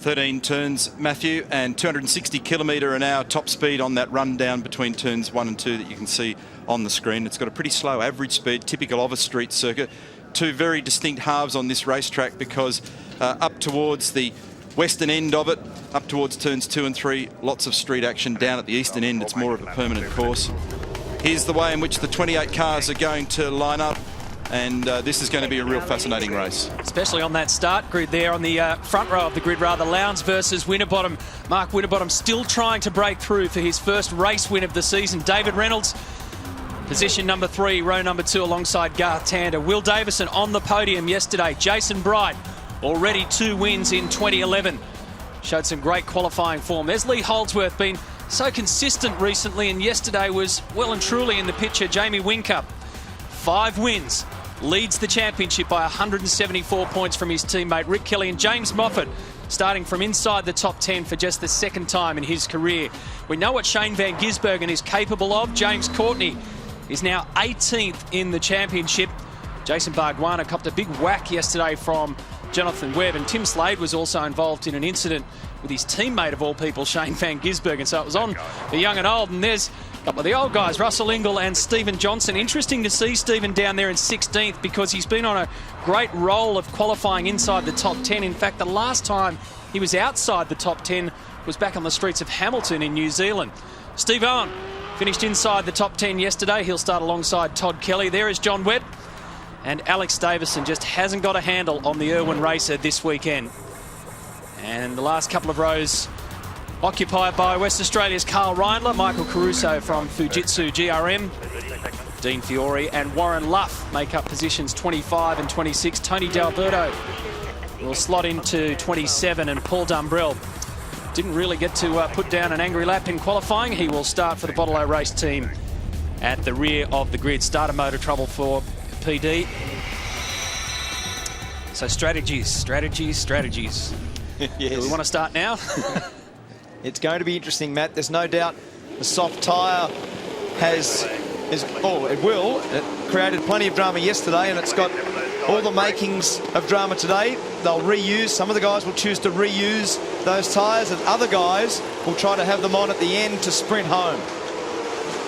13 turns, Matthew, and 260 km/h top speed on that run down between turns 1 and 2 that you can see on the screen. It's got a pretty slow average speed, typical of a street circuit. Two very distinct halves on this racetrack because up towards the western end of it, up towards turns 2 and 3, lots of street action. Down at the eastern end, it's more of a permanent course. Here's the way in which the 28 cars are going to line up. And this is going to be a real fascinating race. Especially on that start grid there, on the front row of the grid rather. Lowndes versus Winterbottom. Mark Winterbottom still trying to break through for his first race win of the season. David Reynolds, position number 3, row number 2 alongside Garth Tander. Will Davison on the podium yesterday. Jason Bright, already 2 wins in 2011. Showed some great qualifying form. There's Lee Holdsworth, been so consistent recently, and yesterday was well and truly in the picture. Jamie Whincup, 5 wins, leads the championship by 174 points from his teammate Rick Kelly. And James Moffat starting from inside the top 10 for just the 2nd time in his career. We know what Shane Van Gisbergen is capable of. James Courtney is now 18th in the championship. Jason Bargwanna copped a big whack yesterday from Jonathan Webb, and Tim Slade was also involved in an incident with his teammate of all people, Shane Van Gisbergen. So it was on the young and old, and there's a couple of the old guys, Russell Ingall and Stephen Johnson. Interesting to see Stephen down there in 16th because he's been on a great roll of qualifying inside the top 10. In fact, the last time he was outside the top 10 was back on the streets of Hamilton in New Zealand. Steve Owen finished inside the top 10 yesterday. He'll start alongside Todd Kelly. There is John Webb. And Alex Davison just hasn't got a handle on the Irwin Racer this weekend. And the last couple of rows occupied by West Australia's Carl Reindler, Michael Caruso from Fujitsu GRM, Dean Fiore and Warren Luff make up positions 25 and 26. Tony D'Alberto will slot into 27, and Paul Dumbrell didn't really get to put down an angry lap in qualifying. He will start for the Bottle Race team at the rear of the grid. Starter motor trouble for PD. So strategies. Yes. Do we want to start now? It's going to be interesting, Matt. There's no doubt the soft tyre it created plenty of drama yesterday, and it's got all the makings of drama today. They'll reuse, some of the guys will choose to reuse those tyres, and other guys will try to have them on at the end to sprint home.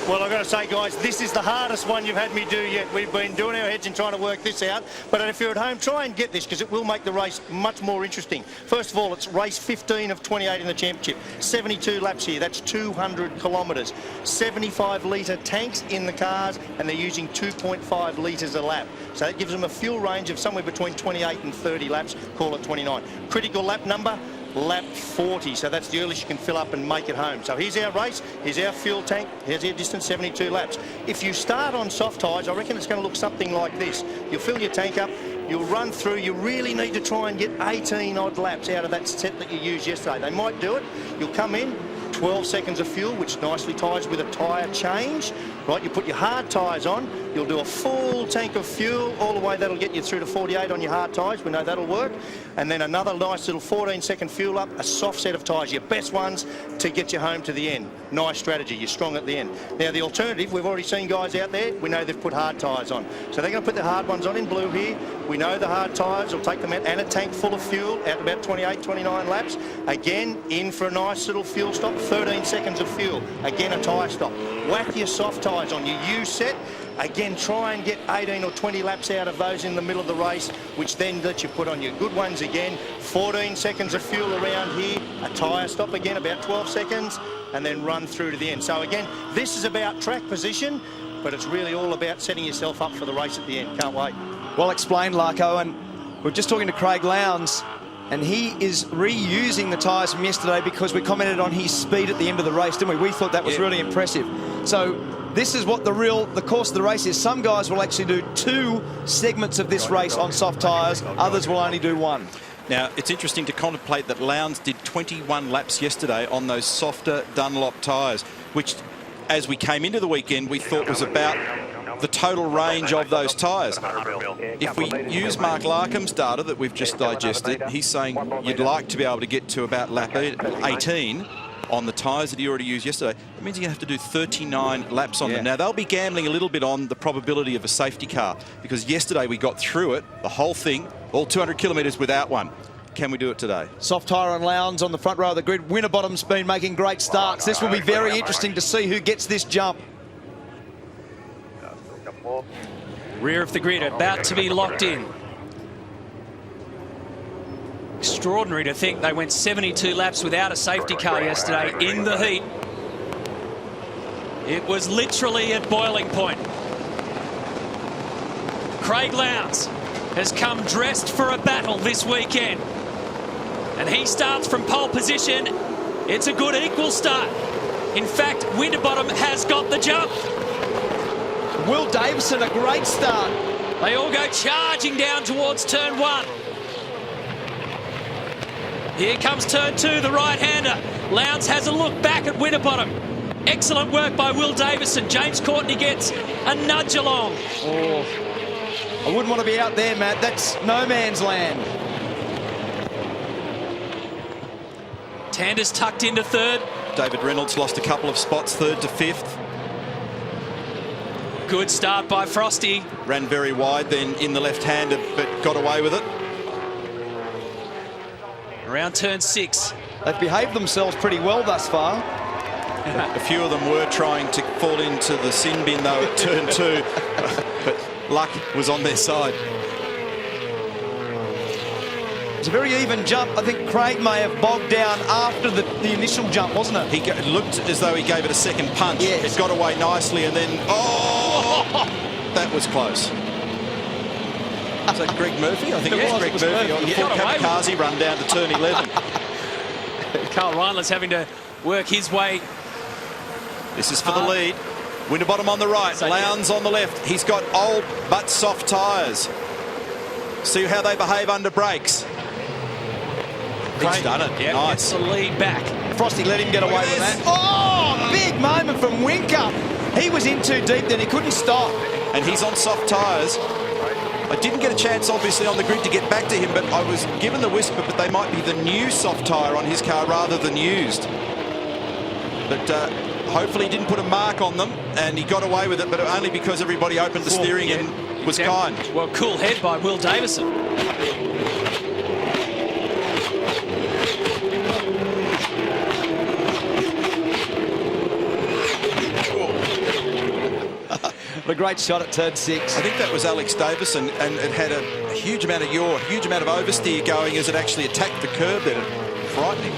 Well, I've got to say, guys, this is the hardest one you've had me do yet. We've been doing our heads and trying to work this out. But if you're at home, try and get this, because it will make the race much more interesting. First of all, it's race 15 of 28 in the championship. 72 laps here. That's 200 kilometres. 75-litre tanks in the cars, and they're using 2.5 litres a lap. So that gives them a fuel range of somewhere between 28 and 30 laps. Call it 29. Critical lap number, lap 40, so that's the earliest you can fill up and make it home. So here's our race, here's our fuel tank, here's our distance, 72 laps. If you start on soft tyres, I reckon it's going to look something like this. You'll fill your tank up, you'll run through, you really need to try and get 18 odd laps out of that set that you used yesterday. They might do it, you'll come in, 12 seconds of fuel, which nicely ties with a tyre change. Right, you put your hard tyres on, you'll do a full tank of fuel all the way. That'll get you through to 48 on your hard tyres. We know that'll work. And then another nice little 14-second fuel up, a soft set of tyres, your best ones to get you home to the end. Nice strategy, you're strong at the end. Now the alternative, we've already seen guys out there, we know they've put hard tyres on. So they're going to put the hard ones on in blue here. We know the hard tyres will take them out, and a tank full of fuel at about 28, 29 laps. Again, in for a nice little fuel stop, 13 seconds of fuel. Again, a tyre stop. Whack your soft tyres on your U set. Again, try and get 18 or 20 laps out of those in the middle of the race, which then lets you put on your good ones again. 14 seconds of fuel around here, a tyre stop again, about 12 seconds, and then run through to the end. So again, this is about track position, but it's really all about setting yourself up for the race at the end. Can't wait. Well explained, Larko, and we're just talking to Craig Lowndes, and he is reusing the tyres from yesterday because we commented on his speed at the end of the race, didn't we? We thought that was really impressive. So this is what the course of the race is. Some guys will actually do 2 segments of this race on soft tyres, others will only do 1. Now, it's interesting to contemplate that Lowndes did 21 laps yesterday on those softer Dunlop tyres, which, as we came into the weekend, we thought was about the total range of those tyres. If we use Mark Larkham's data that we've just digested, he's saying you'd like to be able to get to about lap 18 on the tyres that he already used yesterday. That means you're going to have to do 39 laps on them. Now, they'll be gambling a little bit on the probability of a safety car, because yesterday we got through it, the whole thing, all 200 kilometres without one. Can we do it today? Soft tyre on Lowndes on the front row of the grid. Winterbottom's been making great starts. This will be very interesting to see who gets this jump. Rear of the grid about to be locked in. Extraordinary to think they went 72 laps without a safety car yesterday in the heat. It was literally at boiling point. Craig Lowndes has come dressed for a battle this weekend. And he starts from pole position. It's a good equal start. In fact, Winterbottom has got the jump. Will Davison, a great start. They all go charging down towards turn 1. Here comes turn 2, the right-hander. Lowndes has a look back at Winterbottom. Excellent work by Will Davison. James Courtney gets a nudge along. Oh, I wouldn't want to be out there, Matt. That's no man's land. Tander's tucked into third. David Reynolds lost a couple of spots, 3rd to 5th. Good start by Frosty. Ran very wide then in the left-hander, but got away with it. Around turn 6. They've behaved themselves pretty well thus far. A few of them were trying to fall into the sin bin, though, at turn 2. But luck was on their side. It's a very even jump. I think Craig may have bogged down after the initial jump, wasn't it? It looked as though he gave it a second punch. Yes. It got away nicely, and then, that was close. Was that Greg Murphy? I think it was Greg Murphy on the full kamikaze run down to turn 11. Carl Reinler's having to work his way. This is for the lead. Winterbottom on the right, Lowndes on the left. He's got old but soft tyres. See how they behave under brakes. He's done it. Yep, nice. Gets the lead back. Frosty let him get away with that. Oh, big moment from Winker. He was in too deep then. He couldn't stop. And he's on soft tyres. I didn't get a chance, obviously, on the grid to get back to him, but I was given the whisper, but they might be the new soft tyre on his car rather than used. But hopefully he didn't put a mark on them, and he got away with it, but only because everybody opened the steering and was kind. Well, cool head by Will Davison. What a great shot at turn 6. I think that was Alex Davison, and it had a huge amount of yaw, a huge amount of oversteer going as it actually attacked the curb there. Frightening.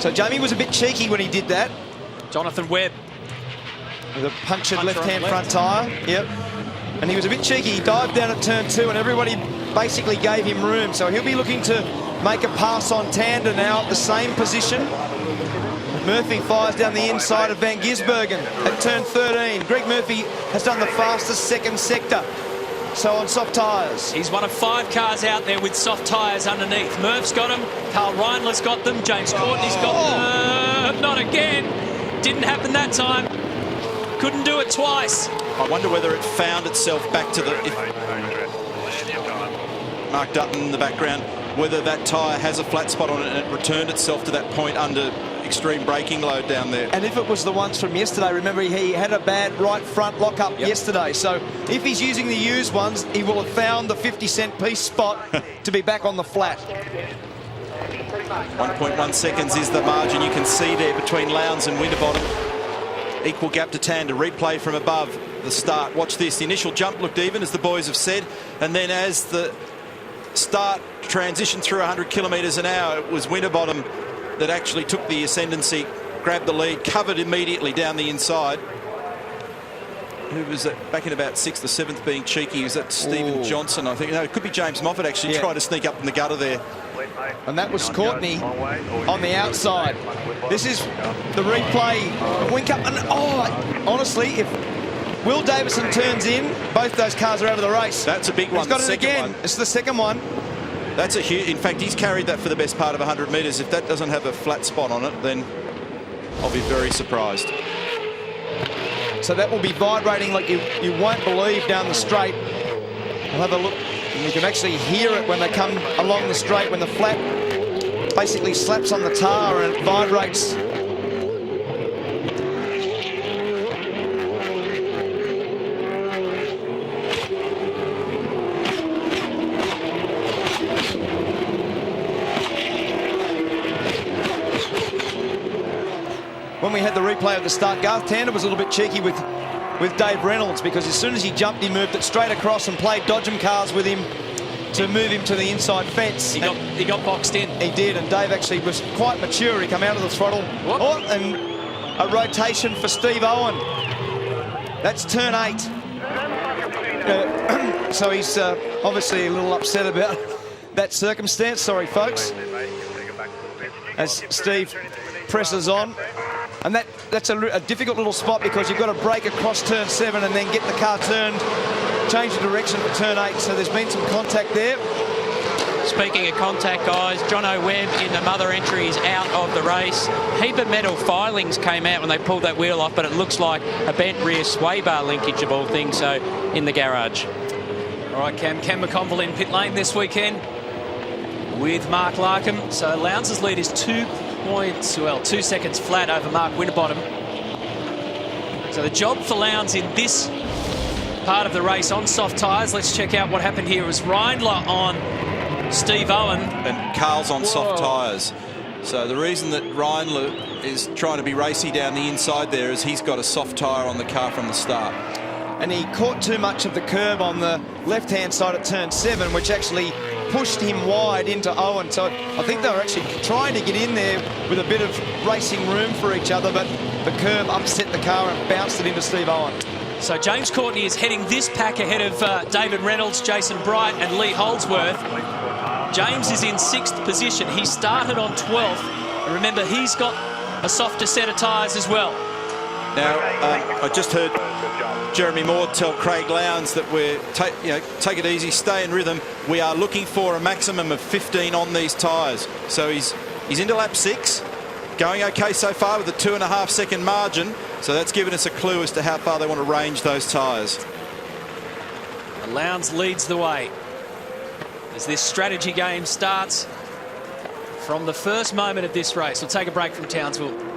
So Jamie was a bit cheeky when he did that. Jonathan Webb. With a punctured left-hand front tyre. Yep. And he was a bit cheeky. He dived down at turn 2 and everybody basically gave him room. So he'll be looking to make a pass on Tander now at the same position. Murphy fires down the inside of Van Gisbergen at turn 13. Greg Murphy has done the fastest second sector. So on soft tyres. He's one of 5 cars out there with soft tyres underneath. Murph's got them. Carl Reinler's got them. James Courtney's got them. Not again. Didn't happen that time. Couldn't do it twice. I wonder whether it found itself back to the... Mark Dutton in the background, whether that tyre has a flat spot on it and it returned itself to that point under extreme braking load down there. And if it was the ones from yesterday, remember he had a bad right front lock-up yesterday. So if he's using the used ones, he will have found the 50-cent piece spot to be back on the flat. 1.1 seconds is the margin you can see there between Lowndes and Winterbottom. Equal gap to Tander. Replay from above the start. Watch this. The initial jump looked even, as the boys have said. And then as the start transitioned through 100 kilometres an hour, it was Winterbottom that actually took the ascendancy, grabbed the lead, covered immediately down the inside. Who was back in about 6th or 7th being cheeky? Was that Stephen Johnson, I think? No, it could be James Moffat actually trying to sneak up in the gutter there. And that was Courtney on the outside. This is the replay of Winkup. And honestly, if Will Davison turns in, both those cars are out of the race. That's a big one. He's got it again. It's the second one. That's a huge... In fact, he's carried that for the best part of 100 metres. If that doesn't have a flat spot on it, then I'll be very surprised. So that will be vibrating like you won't believe down the straight. We'll have a look. And you can actually hear it when they come along the straight, when the flat basically slaps on the tar and it vibrates. when we had the replay of the start, Garth Tander was a little bit cheeky with Dave Reynolds, because as soon as he jumped, he moved it straight across and played dodgem cars with him to move him to the inside fence. He got boxed in. He did, and Dave actually was quite mature. He came out of the throttle. Oh, and a rotation for Steve Owen. That's turn 8. So he's obviously a little upset about that circumstance. Sorry, folks. As Steve presses on. And that's a difficult little spot, because you've got to brake across turn 7 and then get the car turned, change the direction for turn 8. So there's been some contact there. Speaking of contact, guys, Jono Webb in the mother entry is out of the race. Heap of metal filings came out when they pulled that wheel off, but it looks like a bent rear sway bar linkage of all things, so in the garage. All right, Cam McConville in pit lane this weekend with Mark Larkham. So Lowndes' lead is 2 seconds flat over Mark Winterbottom. So the job for Lowndes in this part of the race on soft tyres. Let's check out what happened here. It was Reindler on Steve Owen. And Carl's on soft tyres. So the reason that Reindler is trying to be racy down the inside there is he's got a soft tyre on the car from the start. And he caught too much of the curb on the left-hand side of turn 7, which actually pushed him wide into Owen. So I think they were actually trying to get in there with a bit of racing room for each other, but the curb upset the car and bounced it into Steve Owen. So James Courtney is heading this pack ahead of David Reynolds, Jason Bright and Lee Holdsworth. James is in 6th position. He started on 12th. And remember, he's got a softer set of tyres as well. Now, I just heard Jeremy Moore tell Craig Lowndes that we're take it easy, stay in rhythm. We are looking for a maximum of 15 on these tyres. So he's into lap 6, going okay so far with a 2.5 second margin. So that's given us a clue as to how far they want to range those tyres. Lowndes leads the way as this strategy game starts from the first moment of this race. We'll take a break from Townsville.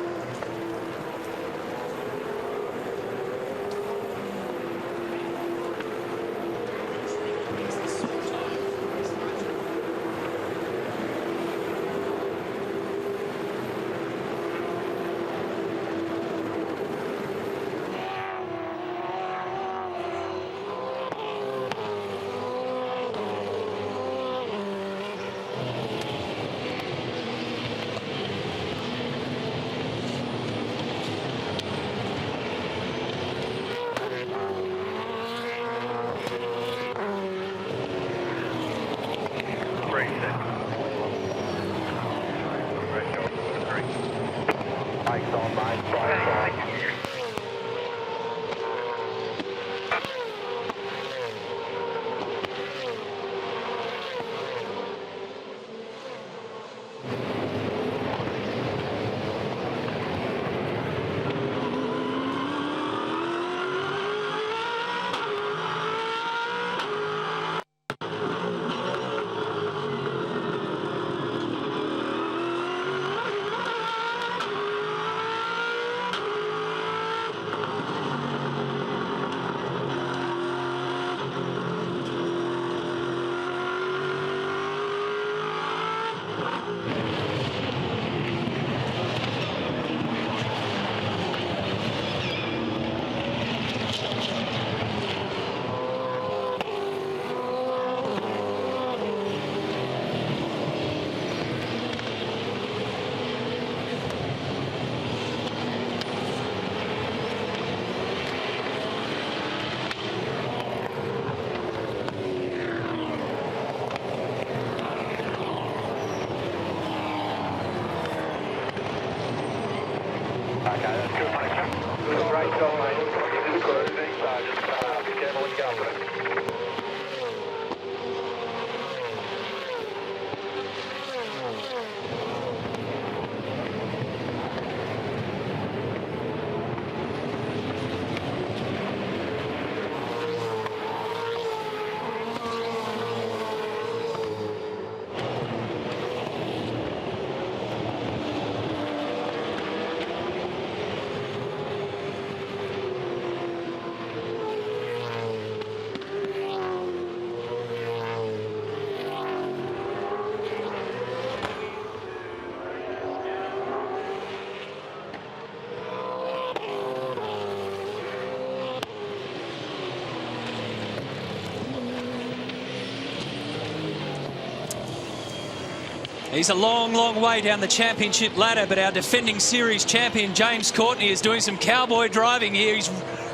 He's a long, long way down the championship ladder, but our defending series champion, James Courtney, is doing some cowboy driving here. He's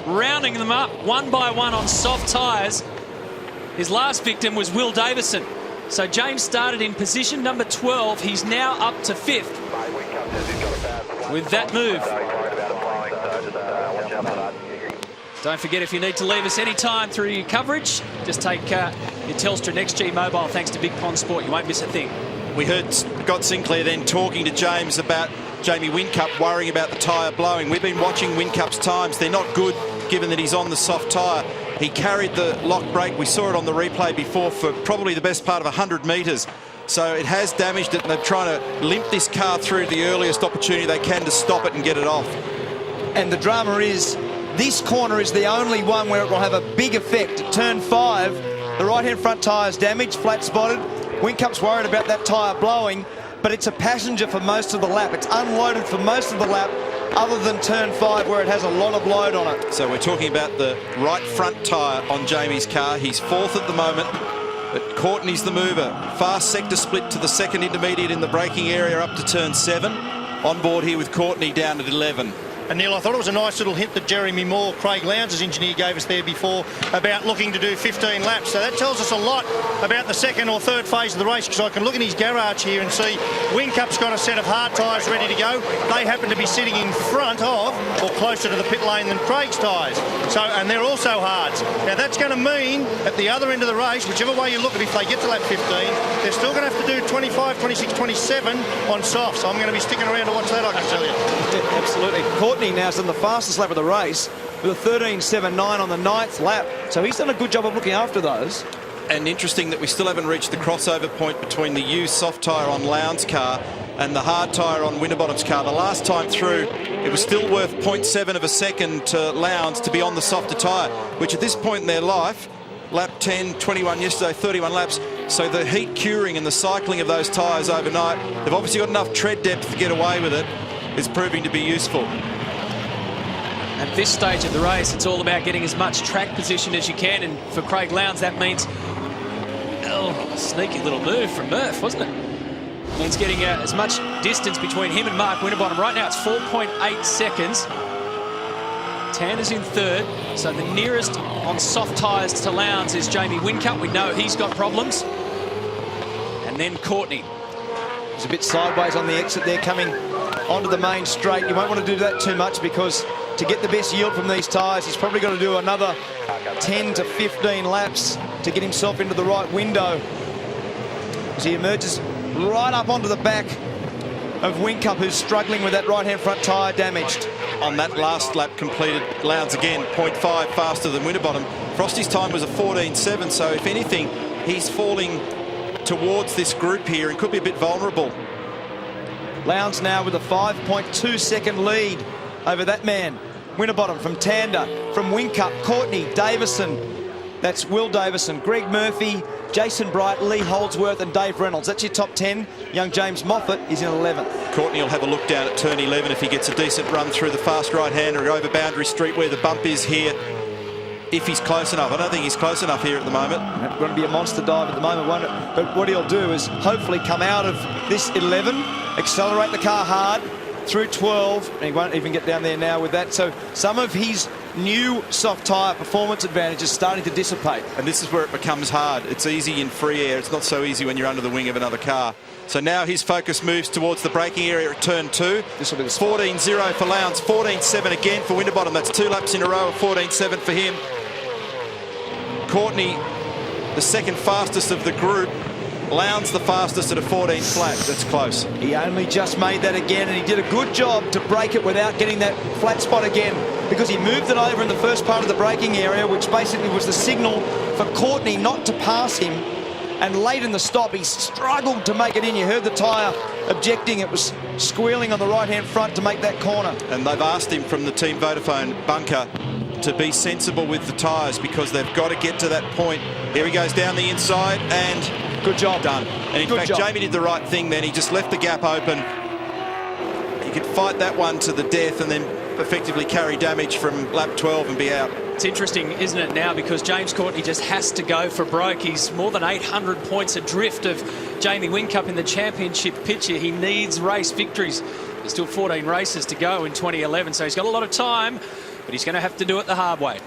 rounding them up one by one on soft tyres. His last victim was Will Davison. So James started in position number 12. He's now up to 5th with that move. Don't forget, if you need to leave us any time through your coverage, just take your Telstra NextG mobile thanks to Big Pond Sport. You won't miss a thing. We heard Scott Sinclair then talking to James about Jamie Whincup worrying about the tyre blowing. We've been watching Whincup's times. They're not good given that he's on the soft tyre. He carried the lock brake. We saw it on the replay before for probably the best part of 100 metres. So it has damaged it, and they're trying to limp this car through the earliest opportunity they can to stop it and get it off. And the drama is, this corner is the only one where it will have a big effect. At turn 5, the right-hand front tyre's damaged, flat spotted. Whincup's worried about that tyre blowing, but it's a passenger for most of the lap. It's unloaded for most of the lap, other than turn 5 where it has a lot of load on it. So we're talking about the right front tyre on Jamie's car. He's 4th at the moment, but Courtney's the mover. Fast sector split to the second intermediate in the braking area up to turn 7. On board here with Courtney down at 11. And Neil, I thought it was a nice little hint that Jeremy Moore, Craig Lowndes' engineer, gave us there before about looking to do 15 laps. So that tells us a lot about the second or third phase of the race, because I can look in his garage here and see Whincup's got a set of hard tyres ready to go. They happen to be sitting in front of or closer to the pit lane than Craig's tyres. So, and they're also hards. Now that's going to mean at the other end of the race, whichever way you look at it, if they get to lap 15, they're still going to have to do 25, 26, 27 on soft. So I'm going to be sticking around to watch that, I can tell you. Yeah, absolutely. Courtney now's done the fastest lap of the race with a 13.79 on the 9th lap. So he's done a good job of looking after those. And interesting that we still haven't reached the crossover point between the used soft tyre on Lowndes' car and the hard tyre on Winterbottom's car. The last time through, it was still worth 0.7 of a second to Lowndes to be on the softer tyre, which at this point in their life, lap 10, 21 yesterday, 31 laps. So the heat curing and the cycling of those tyres overnight, they've obviously got enough tread depth to get away with it. Is proving to be useful. At this stage of the race, it's all about getting as much track position as you can, and for Craig Lowndes, that means sneaky little move from Murph, wasn't it? Means getting as much distance between him and Mark Winterbottom. Right now, it's 4.8 seconds. Tanner's in 3rd, so the nearest on soft tyres to Lowndes is Jamie Whincup. We know he's got problems. And then Courtney. He's a bit sideways on the exit there, coming onto the main straight. You won't want to do that too much, because to get the best yield from these tyres, he's probably got to do another 10 to 15 laps to get himself into the right window, as he emerges right up onto the back of Whincup, who's struggling with that right-hand front tyre damaged. On that last lap completed, Lowndes again 0.5 faster than Winterbottom. Frosty's time was a 14.7, so if anything, he's falling towards this group here and could be a bit vulnerable. Lowndes now with a 5.2 second lead over that man. Winterbottom from Tander, from Whincup, Courtney, Davison. That's Will Davison, Greg Murphy, Jason Bright, Lee Holdsworth and Dave Reynolds. That's your top 10. Young James Moffat is in 11th. Courtney will have a look down at turn 11 if he gets a decent run through the fast right-hander over Boundary Street where the bump is here. If he's close enough. I don't think he's close enough here at the moment. It's going to be a monster dive at the moment, won't it? But what he'll do is hopefully come out of this 11, accelerate the car hard through 12, and he won't even get down there now with that. So some of his new soft tyre performance advantage is starting to dissipate. And this is where it becomes hard. It's easy in free air. It's not so easy when you're under the wing of another car. So now his focus moves towards the braking area at turn 2. This will be the 14.0 for Lowndes, 14.7 again for Winterbottom. That's 2 laps in a row of 14.7 for him. Courtney, the second fastest of the group. Lowndes the fastest at a 14 flat. That's close. He only just made that again, and he did a good job to break it without getting that flat spot again, because he moved it over in the first part of the braking area, which basically was the signal for Courtney not to pass him. And late in the stop, he struggled to make it in. You heard the tyre objecting. It was squealing on the right-hand front to make that corner. And they've asked him from the Team Vodafone bunker to be sensible with the tyres, because they've got to get to that point. Here he goes down the inside, and good job. Done. And in Good fact, job. Jamie did the right thing then. He just left the gap open. He could fight that one to the death and then effectively carry damage from lap 12 and be out. It's interesting, isn't it, now, because James Courtney just has to go for broke. He's more than 800 points adrift of Jamie Whincup in the championship picture. He needs race victories. There's still 14 races to go in 2011, so he's got a lot of time, but he's going to have to do it the hard way.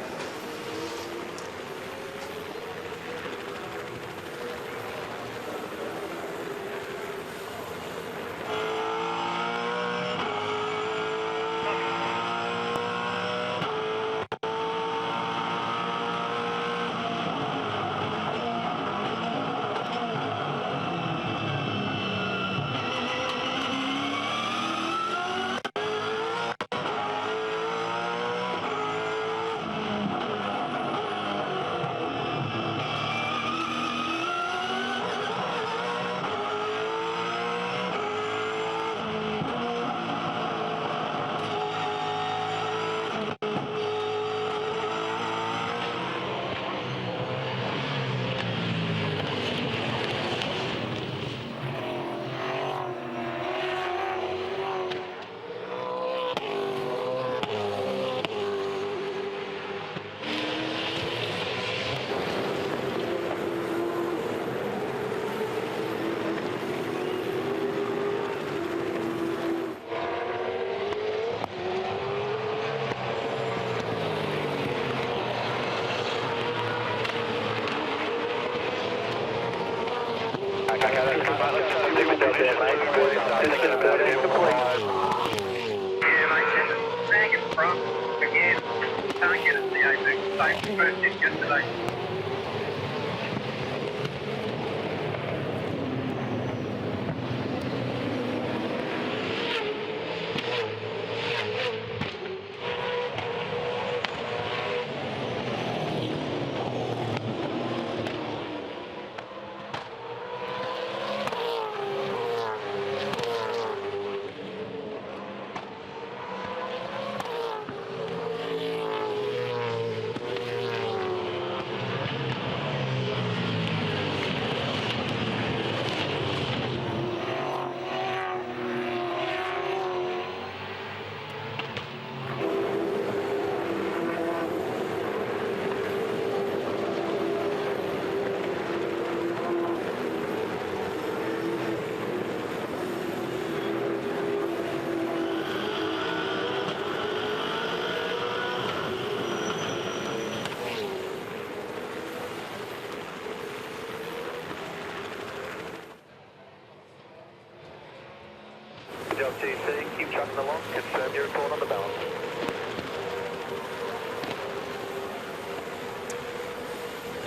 Keep trucking along. Confirm your report on the balance.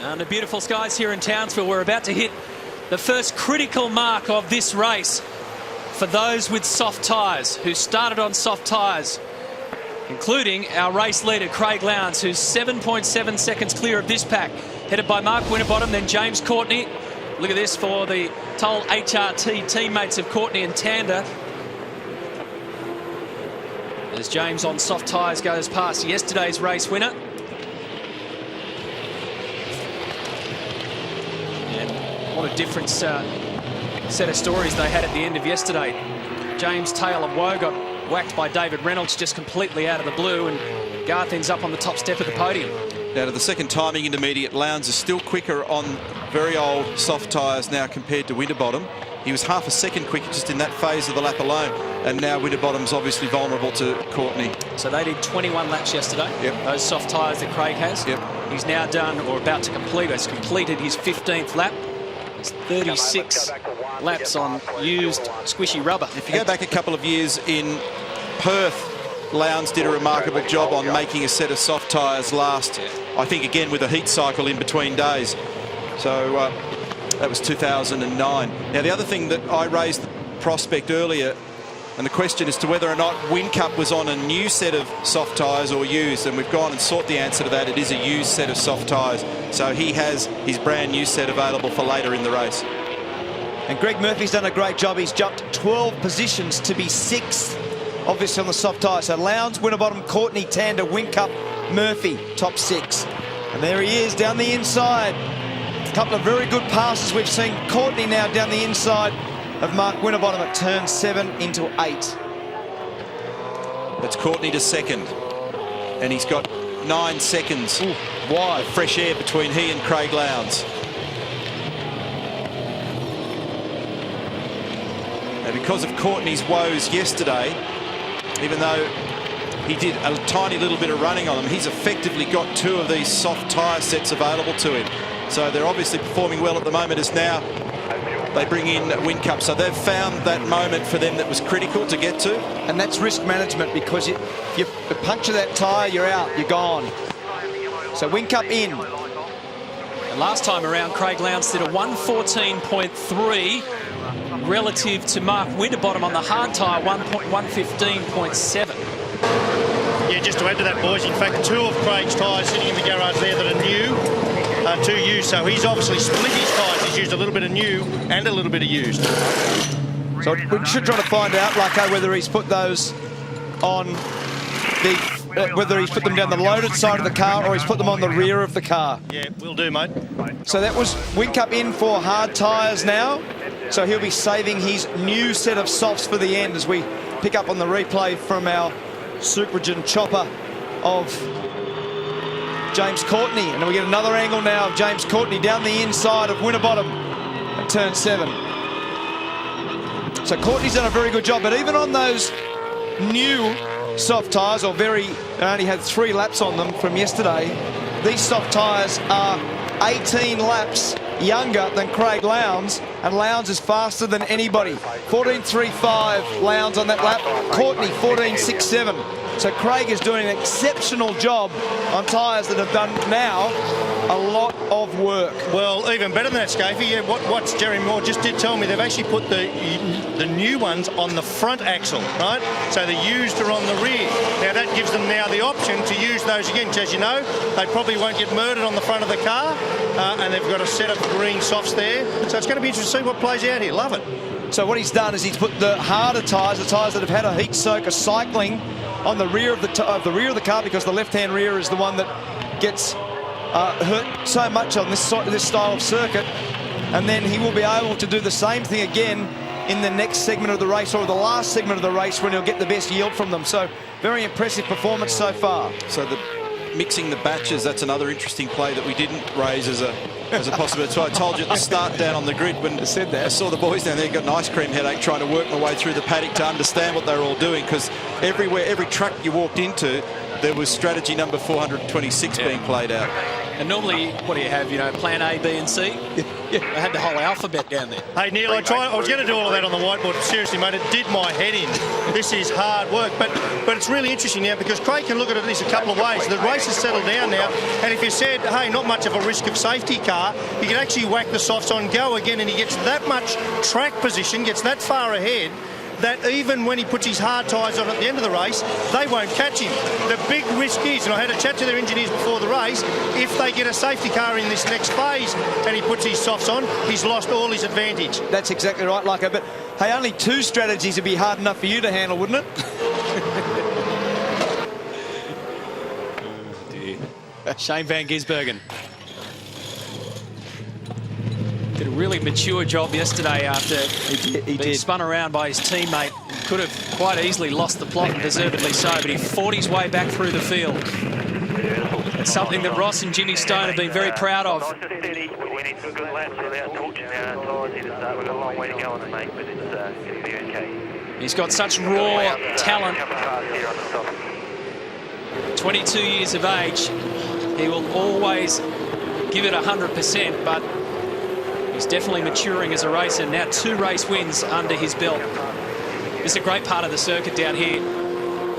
Under beautiful skies here in Townsville, we're about to hit the first critical mark of this race for those with soft tyres, who started on soft tyres, including our race leader, Craig Lowndes, who's 7.7 seconds clear of this pack, headed by Mark Winterbottom, then James Courtney. Look at this for the Toll HRT teammates of Courtney and Tander. As James on soft tyres goes past yesterday's race winner. And what a different set of stories they had at the end of yesterday. James Taylor Woe got whacked by David Reynolds just completely out of the blue, and Garth ends up on the top step of the podium. Now to the second timing intermediate, Lowndes is still quicker on very old soft tyres now compared to Winterbottom. He was half a second quicker just in that phase of the lap alone, and now Winterbottom's obviously vulnerable to Courtney. So they did 21 laps yesterday. Yep. Those soft tyres that Craig has. Yep. He's now done, or about to complete, has completed his 15th lap. It's 36 laps on used squishy rubber. If you go back a couple of years in Perth, Lowndes did a remarkable job on making a set of soft tyres last, I think again with a heat cycle in between days. So that was 2009. Now the other thing that I raised the prospect earlier, and the question as to whether or not Whincup was on a new set of soft tyres or used, and we've gone and sought the answer to that. It is a used set of soft tyres, so he has his brand new set available for later in the race. And Greg Murphy's done a great job. He's jumped 12 positions to be 6th, obviously on the soft tyres. So Lowndes, Winterbottom, Courtney, Tander, Whincup, Murphy, top 6. And there he is down the inside. A couple of very good passes. We've seen Courtney now down the inside of Mark Winterbottom at turn 7 into 8. That's Courtney to second, and he's got 9 seconds. Wide. Fresh air between he and Craig Lowndes. Now, because of Courtney's woes yesterday, even though he did a tiny little bit of running on them, he's effectively got 2 of these soft tyre sets available to him. So they're obviously performing well at the moment, as now they bring in Whincup. So they've found that moment for them that was critical to get to. And that's risk management, because you puncture that tyre, you're out, you're gone. So Whincup in. And last time around, Craig Lowndes did a 114.3 relative to Mark Winterbottom on the hard tyre, 115.7. Yeah, just to add to that, boys, in fact, 2 of Craig's tyres sitting in the garage there that are new, 2 used. So he's obviously split his tyres. He's used a little bit of new and a little bit of used. So we should try to find out, Larko, whether he's put those on the... whether he's put them down the loaded side of the car or he's put them on the rear of the car. Yeah, will do, mate. So that was Whincup in for hard tyres now. So he'll be saving his new set of softs for the end as we pick up on the replay from our Supergen chopper of James Courtney. And we get another angle now of James Courtney down the inside of Winterbottom at turn 7. So Courtney's done a very good job, but even on those new soft tyres, or only had 3 laps on them from yesterday, these soft tyres are 18 laps younger than Craig Lowndes, and Lowndes is faster than anybody. 14.35 Lowndes on that lap, Courtney 14.67. So Craig is doing an exceptional job on tyres that have done now a lot of work. Well, even better than that, Scafey. Yeah, what Jerry Moore just did tell me, they've actually put the new ones on the front axle, right? So the used are on the rear. Now that gives them now the option to use those again, because as you know, they probably won't get murdered on the front of the car, and they've got a set of green softs there. So it's going to be interesting to see what plays out here. Love it. So what he's done is he's put the harder tyres, the tyres that have had a heat soak, a cycling, on the rear of the car, because the left-hand rear is the one that gets hurt so much on this style of circuit. And then he will be able to do the same thing again in the next segment of the race, or the last segment of the race, when he'll get the best yield from them. So very impressive performance so far. So mixing the batches, that's another interesting play that we didn't raise as a possibility. So I told you at the start down on the grid when I said that, I saw the boys down there got an ice cream headache trying to work my way through the paddock to understand what they were all doing, because every track you walked into, there was strategy number 426 being played out. And normally, what do you have? You know, plan A, B, and C. I had the whole alphabet down there. Hey, Neil, I was going to do all of that on the whiteboard. Seriously, mate, it did my head in. This is hard work. But it's really interesting now, because Craig can look at this a couple of ways. The race has settled down now, and if you said, hey, not much of a risk of safety car, he can actually whack the softs on, go again, and he gets that much track position, gets that far ahead, that even when he puts his hard tyres on at the end of the race, they won't catch him. The big risk is, and I had a chat to their engineers before the race, if they get a safety car in this next phase and he puts his softs on, he's lost all his advantage. That's exactly right, Larko. But, hey, only 2 strategies would be hard enough for you to handle, wouldn't it? Shane Van Gisbergen did a really mature job yesterday after being spun around by his teammate. He could have quite easily lost the plot, and deservedly so, but he fought his way back through the field. It's something that Ross and Jimmy Stone have been very proud of. We need some good laps without torching our tyres here to start. We've got a long way to go on it, mate, but it'll be okay. He's got such raw talent. 22 years of age. He will always give it 100%, but he's definitely maturing as a racer. Now 2 race wins under his belt. This is a great part of the circuit down here.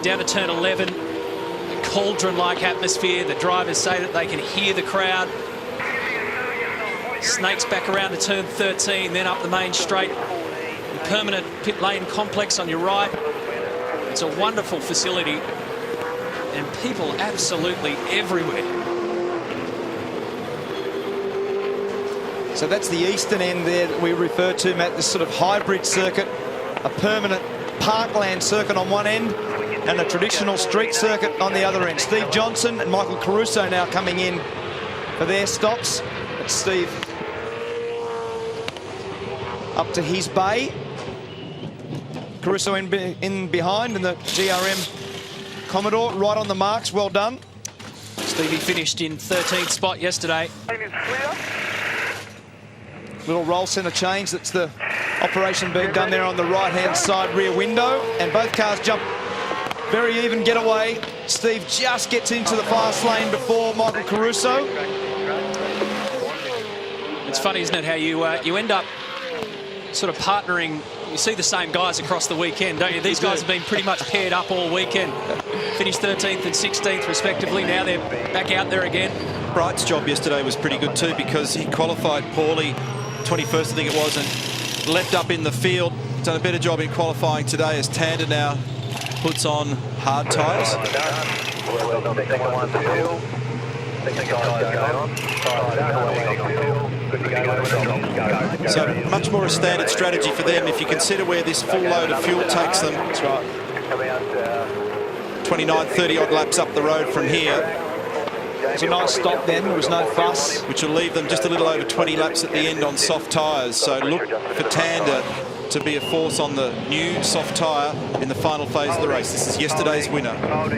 Down to turn 11, a cauldron-like atmosphere. The drivers say that they can hear the crowd. Snakes back around to turn 13, then up the main straight. The permanent pit lane complex on your right. It's a wonderful facility, and people absolutely everywhere. So that's the eastern end there that we refer to, Matt, this sort of hybrid circuit, a permanent parkland circuit on one end and a traditional street circuit on the other end. Steve Johnson and Michael Caruso now coming in for their stops. It's Steve up to his bay. Caruso in behind in the GRM Commodore, right on the marks, well done. Stevie finished in 13th spot yesterday. Little roll centre change. That's the operation being done there on the right-hand side rear window. And both cars jump very even getaway. Steve just gets into the fast lane before Michael Caruso. It's funny, isn't it, how you end up sort of partnering. You see the same guys across the weekend, don't you? These guys have been pretty much paired up all weekend. Finished 13th and 16th respectively. Now they're back out there again. Bright's job yesterday was pretty good too, because he qualified poorly, 21st I think it was, and leapt up in the field. Done a better job in qualifying today as Tanda now puts on hard tyres. So much more a standard strategy for them if you consider where this full load of fuel takes them. That's right. 29, 30 odd laps up the road from here. It's a nice stop then, there was no fuss. Which will leave them just a little over 20 laps at the end on soft tyres. So look for Tanda to be a force on the new soft tyre in the final phase of the race. This is yesterday's winner.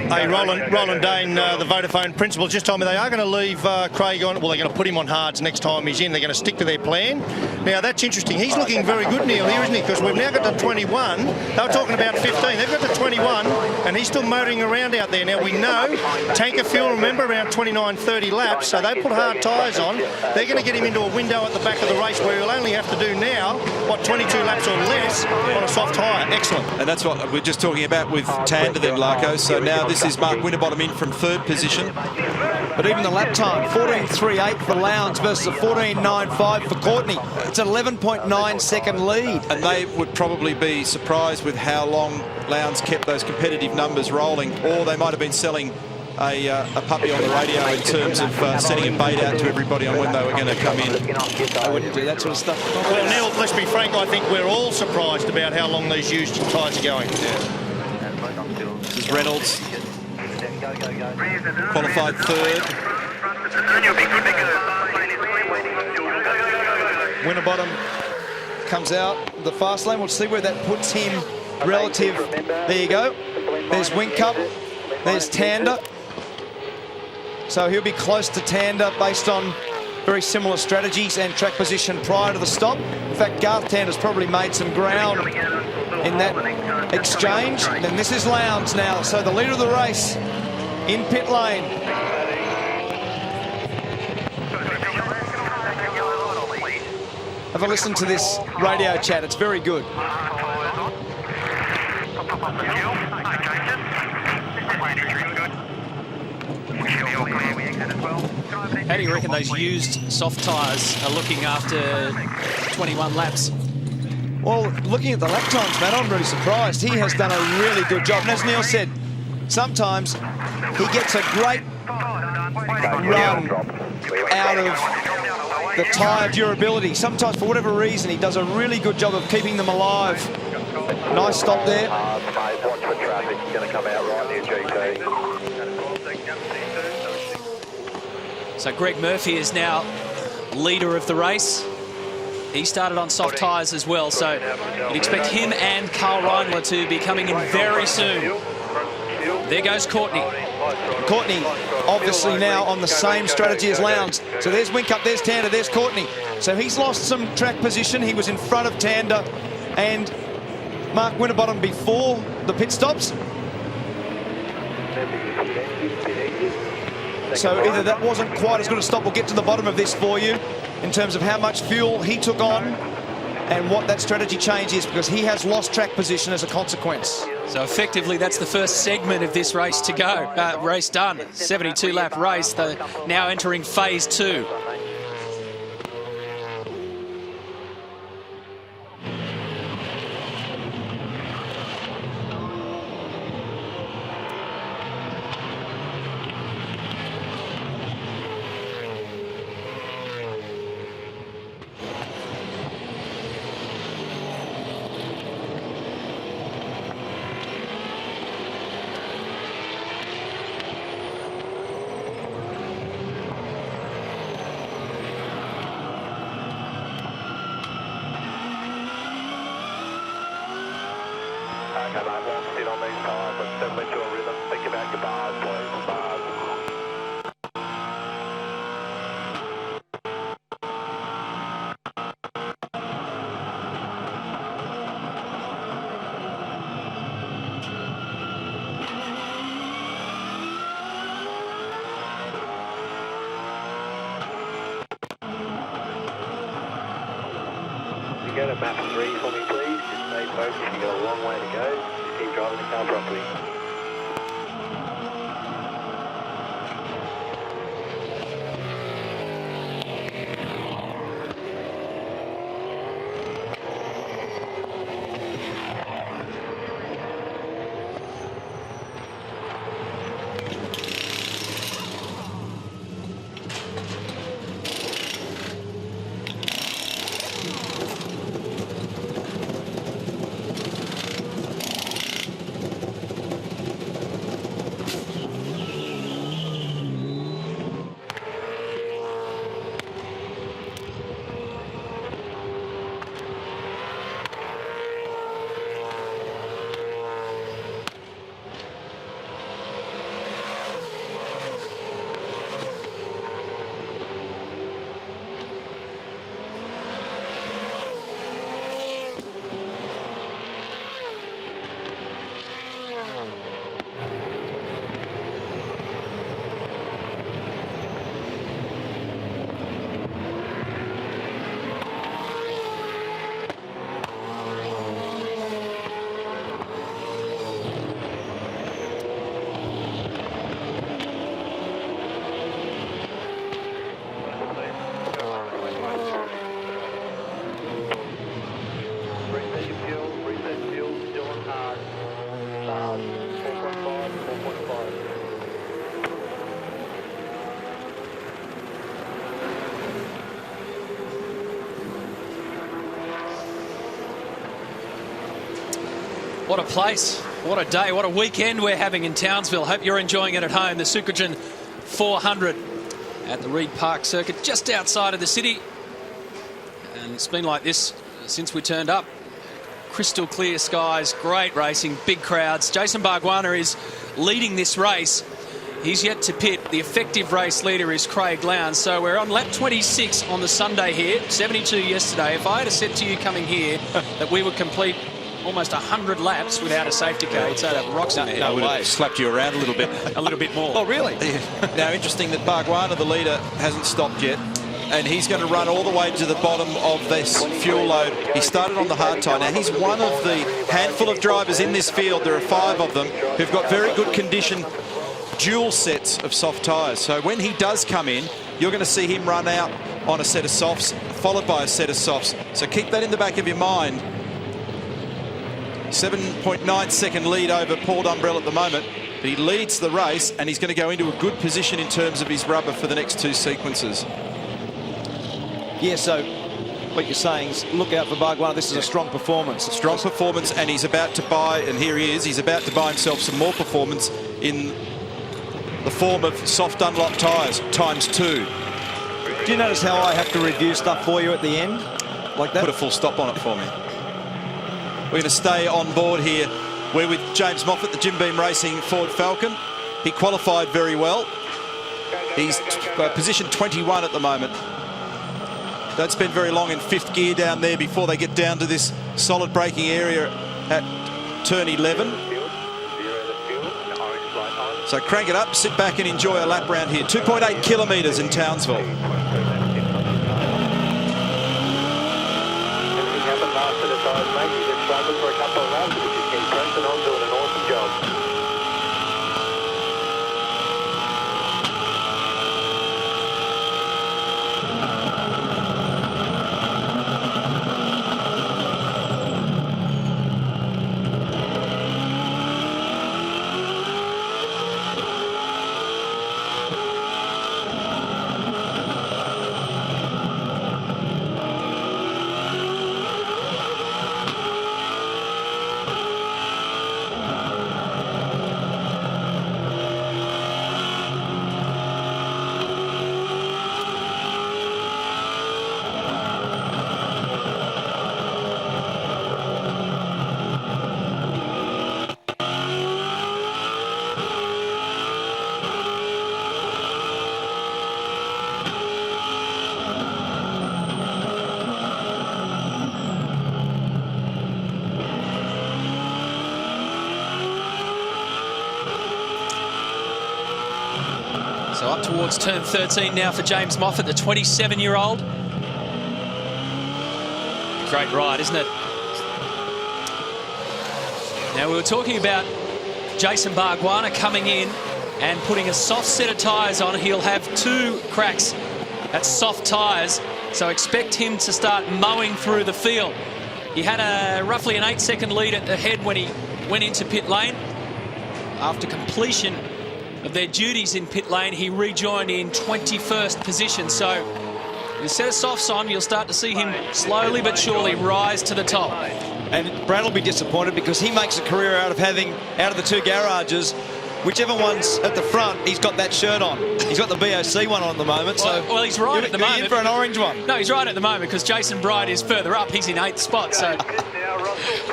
Hey, Roland Dane, the Vodafone principal, just told me they are going to leave Craig on. Well, they're going to put him on hards next time he's in. They're going to stick to their plan. Now, that's interesting. He's looking very good, Neil, here, isn't he? Because we've now got to 21. They were talking about 15. They've got to 21, and he's still motoring around out there. Now, we know tanker fuel, remember, around 29, 30 laps, so they put hard tyres on. They're going to get him into a window at the back of the race where he'll only have to do now, 22 laps or less on a soft tyre. Excellent. And that's what we're just talking about with Tanda then, Larko. So now this is Mark Winterbottom in from 3rd position. But even the lap time, 14.38 for Lowndes versus a 14.95 for Courtney. It's an 11.9 second lead. And they would probably be surprised with how long Lowndes kept those competitive numbers rolling, or they might have been selling a puppy on the radio in terms of sending a bait out to everybody on when they were going to come in. I wouldn't do that sort of stuff. Well, Neil, let's be frank, I think we're all surprised about how long these used tyres are going. This is Reynolds, qualified 3rd. Winterbottom comes out the fast lane. We'll see where that puts him relative. There you go. There's Whincup. There's Tanda. So he'll be close to Tanda based on very similar strategies and track position prior to the stop. In fact, Garth Tanda's probably made some ground in that exchange. And then this is Lowndes now. So the leader of the race in pit lane. Have a listen to this radio chat. It's very good. How do you reckon those used soft tyres are looking after 21 laps? Well, looking at the lap times, Matt, I'm really surprised. He has done a really good job. And as Neil said, sometimes he gets a great run out of the tyre durability. Sometimes, for whatever reason, he does a really good job of keeping them alive. Nice stop there. Watch for traffic. It's going to come out right near GP. So Greg Murphy is now leader of the race. He started on soft tyres as well, so you'd expect him and Carl Reindler to be coming in very soon. There goes Courtney. Courtney obviously now on the same strategy as Lowndes. So there's Whincup, there's Tanda, there's Courtney. So he's lost some track position. He was in front of Tanda and Mark Winterbottom before the pit stops. So either that wasn't quite as good a stop. We'll get to the bottom of this for you in terms of how much fuel he took on and what that strategy change is, because he has lost track position as a consequence. So effectively, that's the first segment of this race to go. Race done. 72-lap race. They're now entering phase 2. Okay, mate, won't sit on these tyres, but settle into a rhythm. Think about your bars, please. Bars. to map 3 for me, please. Just stay focused. You've got a long way to go. Just keep driving the car properly. What a place, what a day, what a weekend we're having in Townsville. Hope you're enjoying it at home. The Supergen 400 at the Reed Park circuit just outside of the city. And it's been like this since we turned up. Crystal clear skies, great racing, big crowds. Jason Bargwanna is leading this race. He's yet to pit. The effective race leader is Craig Lowndes. So we're on lap 26 on the Sunday here, 72 yesterday. If I had said to you coming here that we would complete almost 100 laps without a safety car, you'd say that rocks in there. No, would have slapped you around a little bit. A little bit more. Oh, really? Now, interesting that Bargwanna, the leader, hasn't stopped yet. And he's going to run all the way to the bottom of this fuel load. He started on the hard tyre. Now, he's one of the handful of drivers in this field, there are 5 of them, who've got very good condition dual sets of soft tyres. So when he does come in, you're going to see him run out on a set of softs, followed by a set of softs. So keep that in the back of your mind. 7.9 second lead over Paul Dumbrell at the moment. But he leads the race, and he's going to go into a good position in terms of his rubber for the next 2 sequences. Yeah, so what you're saying is look out for Bargwanna. This is a strong performance. Strong performance, and he's about to buy, and here he is, he's about to buy himself some more performance in the form of soft Dunlop tyres, ×2. Do you notice how I have to review stuff for you at the end? Like that? Put a full stop on it for me. We're going to stay on board here. We're with James Moffat, the Jim Beam Racing Ford Falcon. He qualified very well. He's position 21 at the moment. Don't spend very long in 5th gear down there before they get down to this solid braking area at turn 11. So crank it up, sit back and enjoy a lap round here. 2.8 kilometres in Townsville. Anything happened last to the tyres, mate? You just struggled for a couple of laps, but you just keep pressing on, doing an awesome job. So up towards turn 13 now for James Moffat, the 27-year-old. Great ride, isn't it? Now, we were talking about Jason Bargwanna coming in and putting a soft set of tyres on. He'll have 2 cracks at soft tyres, so expect him to start mowing through the field. He had roughly an 8-second lead at the head when he went into pit lane. After completion of their duties in pit lane, he rejoined in 21st position. So with a set of softs on, you'll start to see him slowly but surely rise to the top. And Brad will be disappointed because he makes a career out of having, out of the 2 garages, whichever one's at the front, he's got that shirt on. He's got the BOC one on at the moment. Well, he's right at the moment. You're in for an orange one. No, he's right at the moment because Jason Bright is further up. He's in 8th spot, so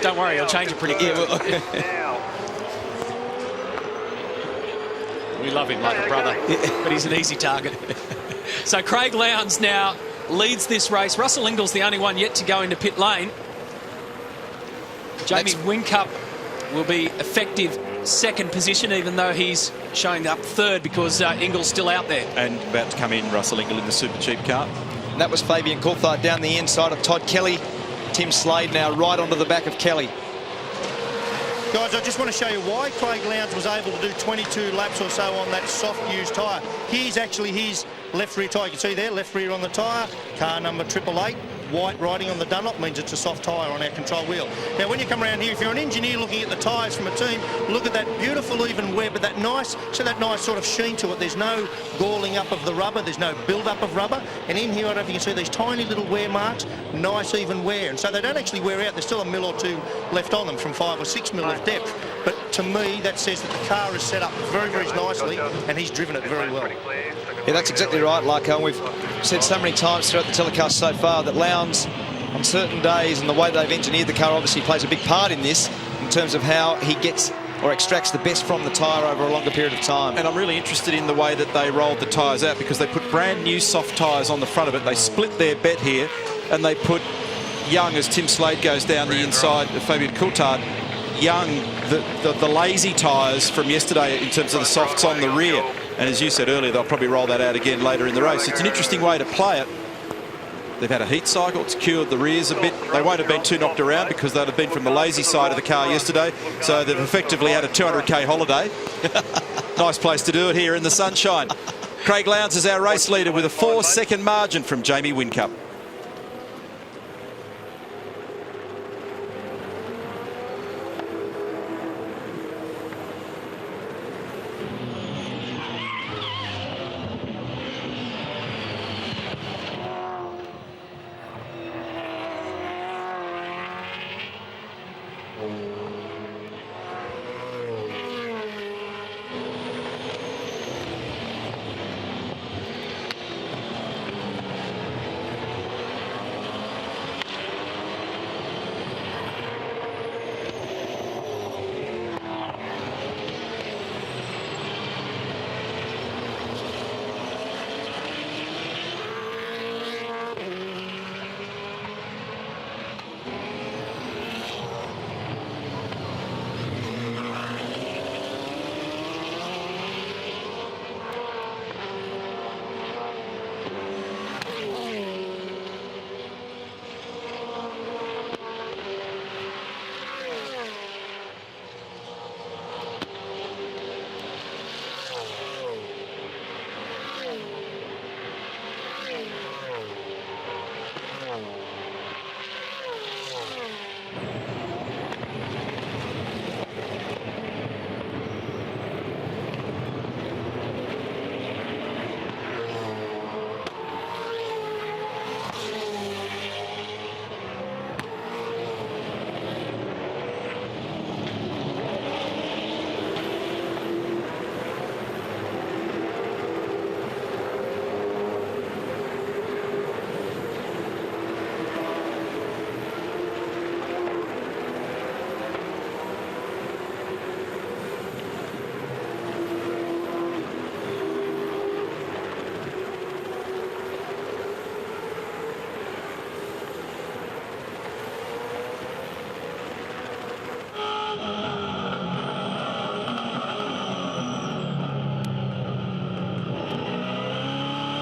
don't worry, he'll change it pretty quickly. We love him like a brother, but he's an easy target. So Craig Lowndes now leads this race. Russell Ingall's the only one yet to go into pit lane. Jamie Whincup will be effective 2nd position, even though he's showing up 3rd because Ingall's still out there. And about to come in, Russell Ingall in the super cheap car. And that was Fabian Coulthard down the inside of Todd Kelly. Tim Slade now right onto the back of Kelly. Guys, I just want to show you why Craig Lowndes was able to do 22 laps or so on that soft used tyre. Here's actually his left rear tyre. You can see there, left rear on the tyre, car number 888. White writing on the Dunlop means it's a soft tyre on our control wheel. Now, when you come around here, if you're an engineer looking at the tyres from a team, look at that beautiful even wear, but that nice sort of sheen to it. There's no galling up of the rubber. There's no build-up of rubber. And in here, I don't know if you can see these tiny little wear marks, nice even wear. And so they don't actually wear out. There's still a mil or 2 left on them from 5 or 6 mil of depth. But to me, that says that the car is set up very, very nicely, and he's driven it very well. Yeah, that's exactly right, Larko. We've said so many times throughout the telecast so far that Lowndes, on certain days, and the way they've engineered the car obviously plays a big part in this, in terms of how he gets or extracts the best from the tyre over a longer period of time. And I'm really interested in the way that they rolled the tyres out, because they put brand new soft tyres on the front of it. They split their bet here, and they put young, as Tim Slade goes down the inside of Fabian Coulthard, young, the lazy tyres from yesterday in terms of the softs on the rear. And as you said earlier, they'll probably roll that out again later in the race. It's an interesting way to play it. They've had a heat cycle. It's cured the rears a bit. They won't have been too knocked around because they'd have been from the lazy side of the car yesterday. So they've effectively had a 200k holiday. Nice place to do it here in the sunshine. Craig Lowndes is our race leader with a 4-second margin from Jamie Whincup.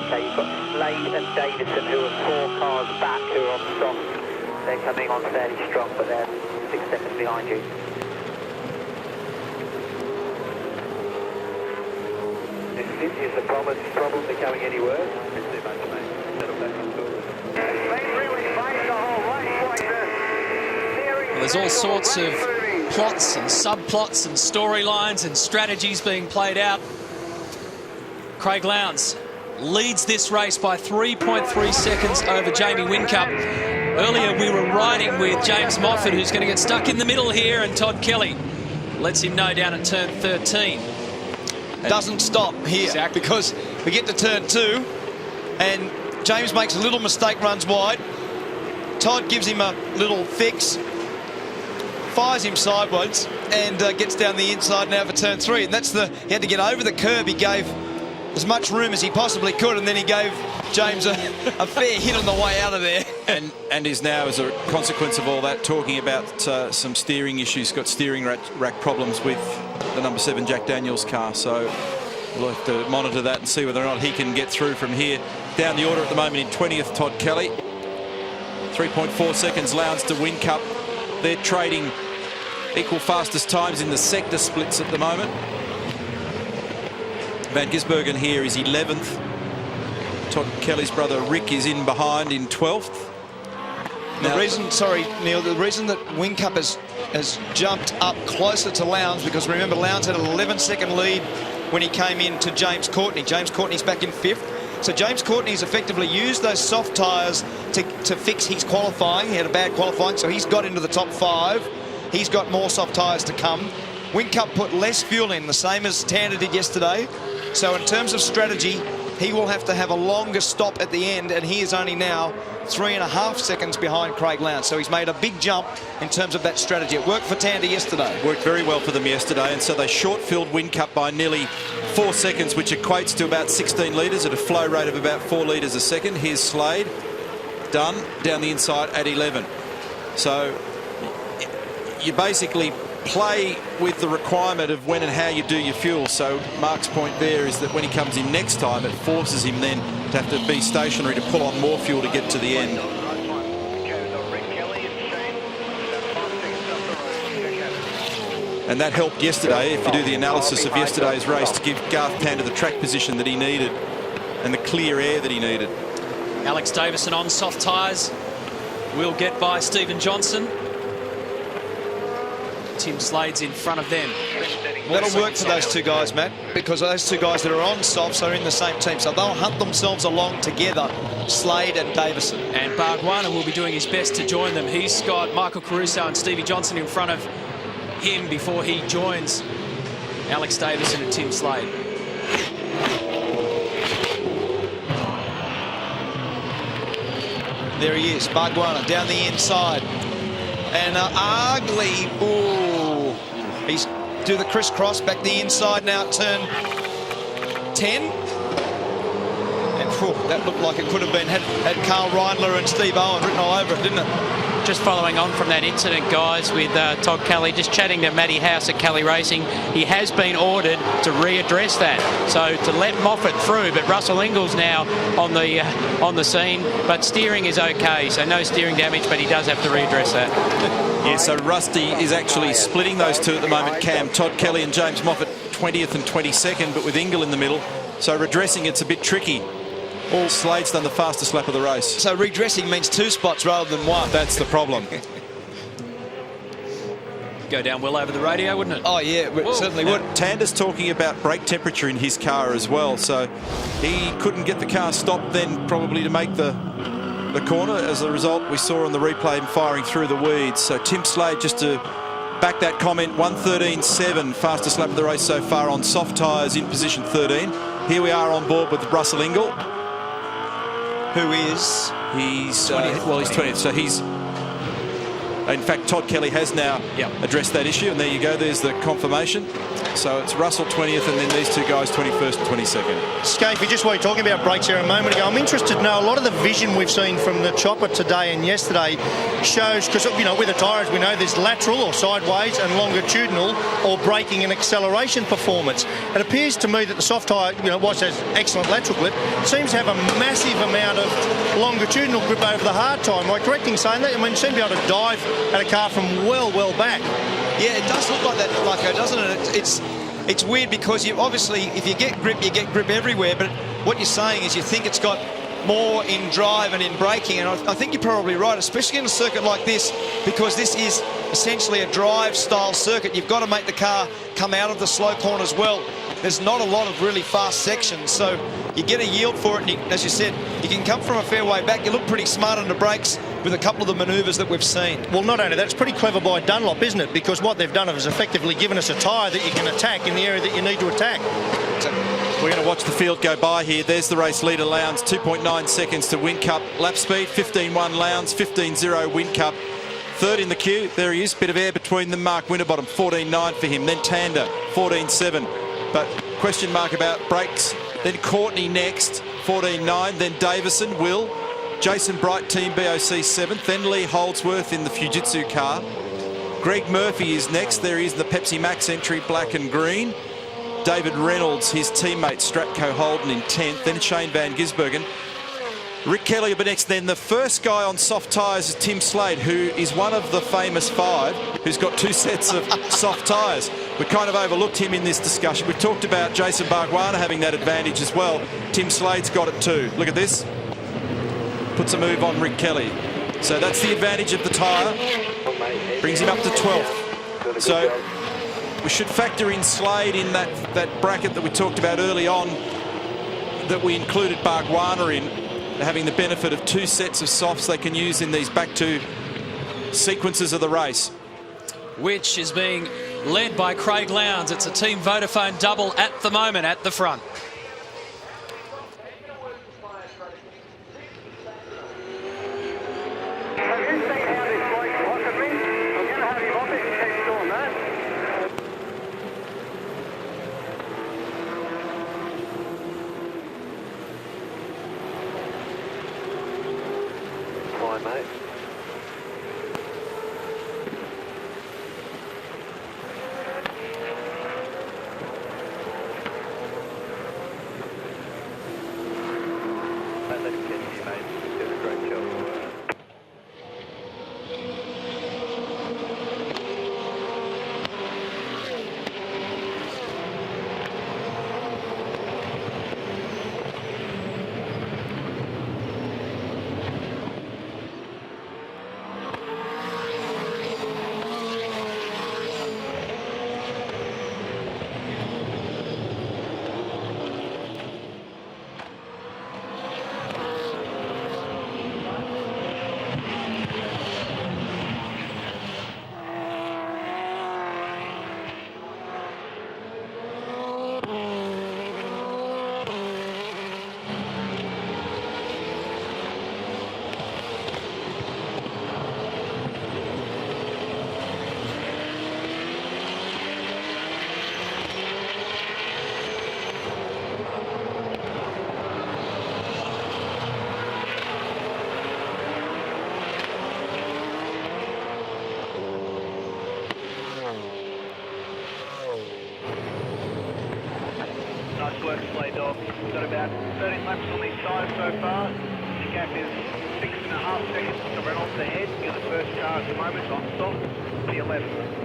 Okay, you've got Slade and Davison who are 4 cars back, who are on soft. They're coming on fairly strong, but they're 6 seconds behind you. Is the problem becoming any worse? It's too much, mate. Settle back on board. Well, there's all sorts of plots and subplots and storylines and strategies being played out. Craig Lowndes leads this race by 3.3 seconds over Jamie Whincup. Earlier we were riding with James Moffat, who's going to get stuck in the middle here, and Todd Kelly lets him know down at turn 13. Doesn't stop here, exactly, because we get to turn 2 and James makes a little mistake, runs wide. Todd gives him a little fix, fires him sideways, and gets down the inside now for turn 3. And that's he had to get over the curb. He gave as much room as he possibly could, and then he gave James a fair hit on the way out of there. And is now, as a consequence of all that, talking about some steering issues, got steering rack problems with the number 7 Jack Daniels car. So we'll have to monitor that and see whether or not he can get through from here. Down the order at the moment in 20th, Todd Kelly. 3.4 seconds Lowndes to Whincup. They're trading equal fastest times in the sector splits at the moment. Van Gisbergen here is 11th. Todd Kelly's brother Rick is in behind in 12th. The reason, sorry Neil, the reason that Whincup has jumped up closer to Lowndes, because remember Lowndes had an 11-second lead when he came in to James Courtney. James Courtney's back in 5th. So James Courtney's effectively used those soft tyres to fix his qualifying. He had a bad qualifying, so he's got into the top 5. He's got more soft tyres to come. Whincup put less fuel in, the same as Tander did yesterday. So in terms of strategy, he will have to have a longer stop at the end, and he is only now 3.5 seconds behind Craig Lowndes. So he's made a big jump in terms of that strategy. It worked for Tander yesterday. Worked very well for them yesterday, and so they short-filled Whincup by nearly 4 seconds, which equates to about 16 litres at a flow rate of about 4 litres a second. Here's Slade, done, down the inside at 11. So you basically play with the requirement of when and how you do your fuel. So Mark's point there is that when he comes in next time, it forces him then to have to be stationary to pull on more fuel to get to the end. And that helped yesterday, if you do the analysis of yesterday's race, to give Garth Tander the track position that he needed and the clear air that he needed. Alex Davison on soft tyres will get by Stephen Johnson. Tim Slade's in front of them. That'll work for those two guys, Matt, because those two guys that are on softs are in the same team, so they'll hunt themselves along together, Slade and Davison. And Bargwanna will be doing his best to join them. He's got Michael Caruso and Stevie Johnson in front of him before he joins Alex Davison and Tim Slade. There he is, Bargwanna down the inside. And ugly, ooh. He's do the crisscross back the inside now at turn 10. And whew, that looked like it could have been, had Carl Reindler and Steve Owen written all over it, didn't it? Just following on from that incident, guys, with Todd Kelly, just chatting to Matty House at Kelly Racing, he has been ordered to readdress that. So to let Moffat through, but Russell Ingall's now on the scene, but steering is okay, so no steering damage, but he does have to readdress that. Yeah, so Rusty is actually splitting those two at the moment, Cam. Todd Kelly and James Moffat 20th and 22nd, but with Ingall in the middle. So redressing it's a bit tricky. All Slade's done the fastest lap of the race. So redressing means 2 spots rather than 1. That's the problem. Go down well over the radio, wouldn't it? Oh, yeah, it certainly would. Tander's talking about brake temperature in his car as well, so he couldn't get the car stopped then probably to make the corner. As a result, we saw on the replay him firing through the weeds. So Tim Slade, just to back that comment, 1:13.7, fastest lap of the race so far on soft tyres in position 13. Here we are on board with Russell Ingall. Who is? He's 20th. Well, he's 20th, so he's In fact, Todd Kelly has now addressed that issue, and there you go, there's the confirmation. So it's Russell 20th, and then these two guys 21st and 22nd. Scapey, just while you're talking about brakes here a moment ago, I'm interested to know a lot of the vision we've seen from the chopper today and yesterday shows, because, you know, with the tyres we know there's lateral or sideways and longitudinal or braking and acceleration performance. It appears to me that the soft tyre, you know, whilst has excellent lateral grip, seems to have a massive amount of longitudinal grip over the hard tyre. Am I correct in saying that? I mean, you seem to be able to dive at a car from well back. Yeah, it does look like that, Marco, doesn't it? It's weird because you obviously, if you get grip everywhere, but what you're saying is you think it's got more in drive and in braking, and I think you're probably right, especially in a circuit like this, because this is essentially a drive-style circuit. You've got to make the car come out of the slow corners well. There's not a lot of really fast sections, so you get a yield for it, and as you said, you can come from a fair way back. You look pretty smart on the brakes with a couple of the manoeuvres that we've seen. Well, not only that, it's pretty clever by Dunlop, isn't it? Because what they've done is effectively given us a tyre that you can attack in the area that you need to attack. We're going to watch the field go by here. There's the race leader, Lowndes, 2.9 seconds to Whincup. Lap speed, 15.1 Lowndes, 15.0 Whincup. Third in the queue, there he is, bit of air between them. Mark Winterbottom, 14.9 for him. Then Tander, 14.7. But question mark about brakes. Then Courtney next, 14.9. Then Davison, Will. Jason Bright, Team BOC 7th. Then Lee Holdsworth in the Fujitsu car. Greg Murphy is next. There he is in the Pepsi Max entry, black and green. David Reynolds, his teammate Stratco Holden in 10th. Then Shane Van Gisbergen. Rick Kelly will be next. Then the first guy on soft tyres is Tim Slade, who is one of the famous 5 who's got 2 sets of soft tyres. We kind of overlooked him in this discussion. We've talked about Jason Bargwana having that advantage as well. Tim Slade's got it too. Look at this. Puts a move on Rick Kelly. So that's the advantage of the tyre. Brings him up to 12th. So we should factor in Slade in that bracket that we talked about early on, that we included Bargwana in, having the benefit of 2 sets of softs they can use in these back 2 sequences of the race. Which is being led by Craig Lowndes. It's a Team Vodafone double at the moment at the front. Mate. Let him get you, mate. He's doing a great job. Nice work, Slade Dog. Got about 13 laps on these tyres so far. The gap is 6.5 seconds to Reynolds ahead. You're the first car at the moment on soft, the 11th.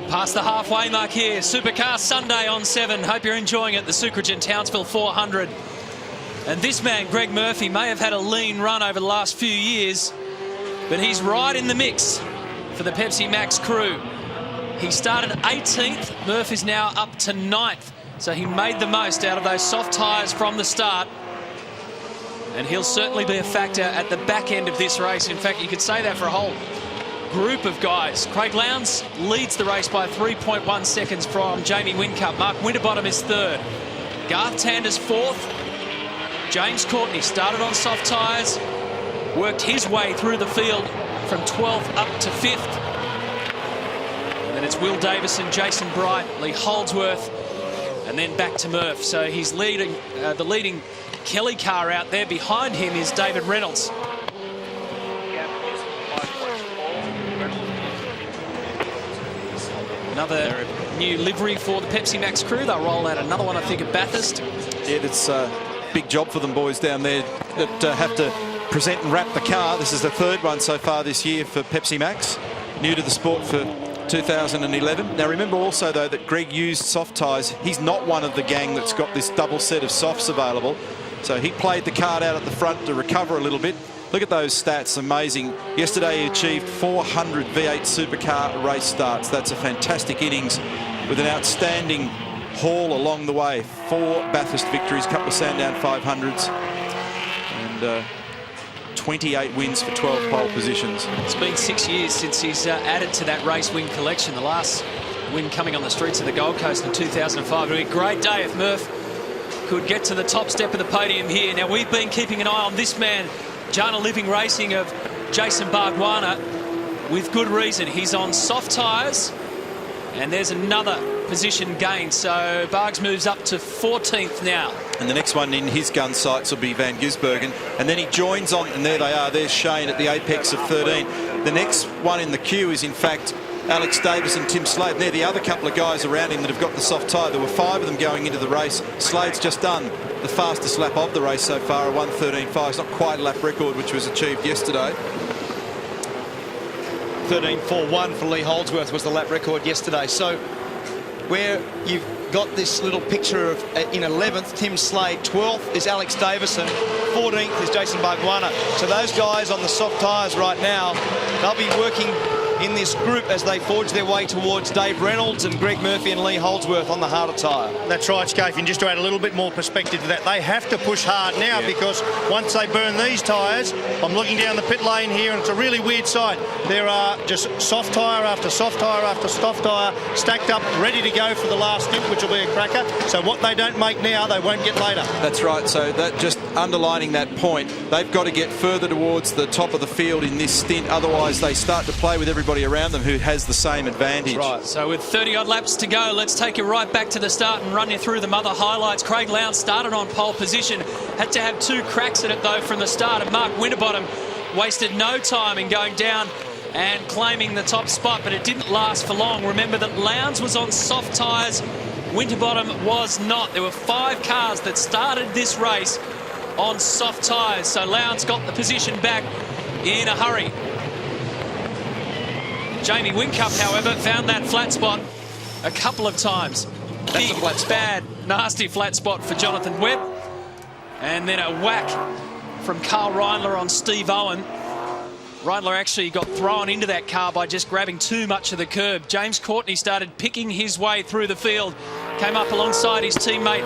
Past the halfway mark here. Supercar Sunday on 7. Hope you're enjoying it. The Sucrogen Townsville 400. And this man, Greg Murphy, may have had a lean run over the last few years, but he's right in the mix for the Pepsi Max crew. He started 18th. Murphy's now up to 9th. So he made the most out of those soft tyres from the start. And he'll certainly be a factor at the back end of this race. In fact, you could say that for a whole group of guys. Craig Lowndes leads the race by 3.1 seconds from Jamie Whincup. Mark Winterbottom is third. Garth Tander's fourth. James Courtney started on soft tyres, worked his way through the field from 12th up to 5th. And then it's Will Davison, Jason Bright, Lee Holdsworth, and then back to Murph. So he's leading the leading Kelly car out there. Behind him is David Reynolds. Another new livery for the Pepsi Max crew. They'll roll out another one, I think, at Bathurst. Yeah, it's a big job for them boys down there that have to present and wrap the car. This is the third one so far this year for Pepsi Max, new to the sport for 2011. Now remember also though that Greg used soft tyres. He's not one of the gang that's got this double set of softs available, so he played the card out at the front to recover a little bit. Look at those stats, amazing. Yesterday he achieved 400 V8 supercar race starts. That's a fantastic innings with an outstanding haul along the way. 4 Bathurst victories, a couple of Sandown 500s, and 28 wins for 12 pole positions. It's been 6 years since he's added to that race win collection. The last win coming on the streets of the Gold Coast in 2005. It would be a great day if Murph could get to the top step of the podium here. Now, we've been keeping an eye on this man, Jana Living Racing of Jason Bargwanna, with good reason. He's on soft tyres, and there's another position gain. So Bargs moves up to 14th now. And the next one in his gun sights will be Van Gisbergen. And then he joins on, and there they are. There's Shane at the apex of 13. The next one in the queue is, in fact, Alex Davis and Tim Slade. And they're the other couple of guys around him that have got the soft tyre. There were 5 of them going into the race. Slade's just done the fastest lap of the race so far, a 1:13.5. It's not quite a lap record, which was achieved yesterday. 13.41 for Lee Holdsworth was the lap record yesterday. So where you've got this little picture of in 11th, Tim Slade, 12th is Alex Davison, 14th is Jason Bargwanna. So those guys on the soft tyres right now, they'll be working in this group as they forge their way towards Dave Reynolds and Greg Murphy and Lee Holdsworth on the harder tyre. That's right, Scaife, and just to add a little bit more perspective to that, they have to push hard now, because once they burn these tyres, I'm looking down the pit lane here and it's a really weird sight. There are just soft tyre after soft tyre after soft tyre stacked up, ready to go for the last stint, which will be a cracker. So what they don't make now, they won't get later. That's right. So that just underlining that point, they've got to get further towards the top of the field in this stint. Otherwise, they start to play with everybody around them who has the same advantage. Right. So with 30-odd laps to go, let's take you right back to the start and run you through the other highlights. Craig Lowndes started on pole position, had to have 2 cracks at it though from the start, and Mark Winterbottom wasted no time in going down and claiming the top spot, but it didn't last for long. Remember that Lowndes was on soft tyres, Winterbottom was not. There were 5 cars that started this race on soft tyres, so Lowndes got the position back in a hurry. Jamie Whincup, however, found that flat spot a couple of times. Big, bad, nasty flat spot for Jonathan Webb. And then a whack from Carl Reindler on Steve Owen. Reindler actually got thrown into that car by just grabbing too much of the curb. James Courtney started picking his way through the field, came up alongside his teammate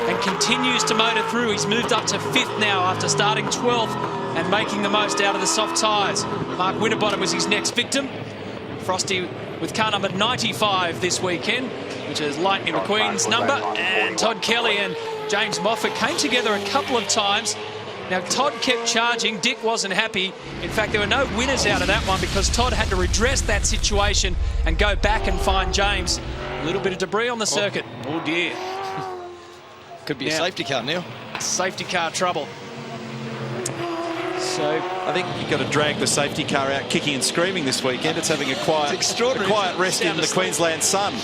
and continues to motor through. He's moved up to 5th now after starting 12th and making the most out of the soft tyres. Mark Winterbottom was his next victim. Frosty with car number 95 this weekend, which is Lightning McQueen's number, and Todd Kelly and James Moffat came together a couple of times. Now, Todd kept charging. Dick wasn't happy. In fact, there were no winners out of that one because Todd had to redress that situation and go back and find James. A little bit of debris on the circuit. Oh, dear. Could be a safety car, Neil. Safety car trouble. So I think you've got to drag the safety car out kicking and screaming this weekend. It's having a quiet rest in the Queensland sun.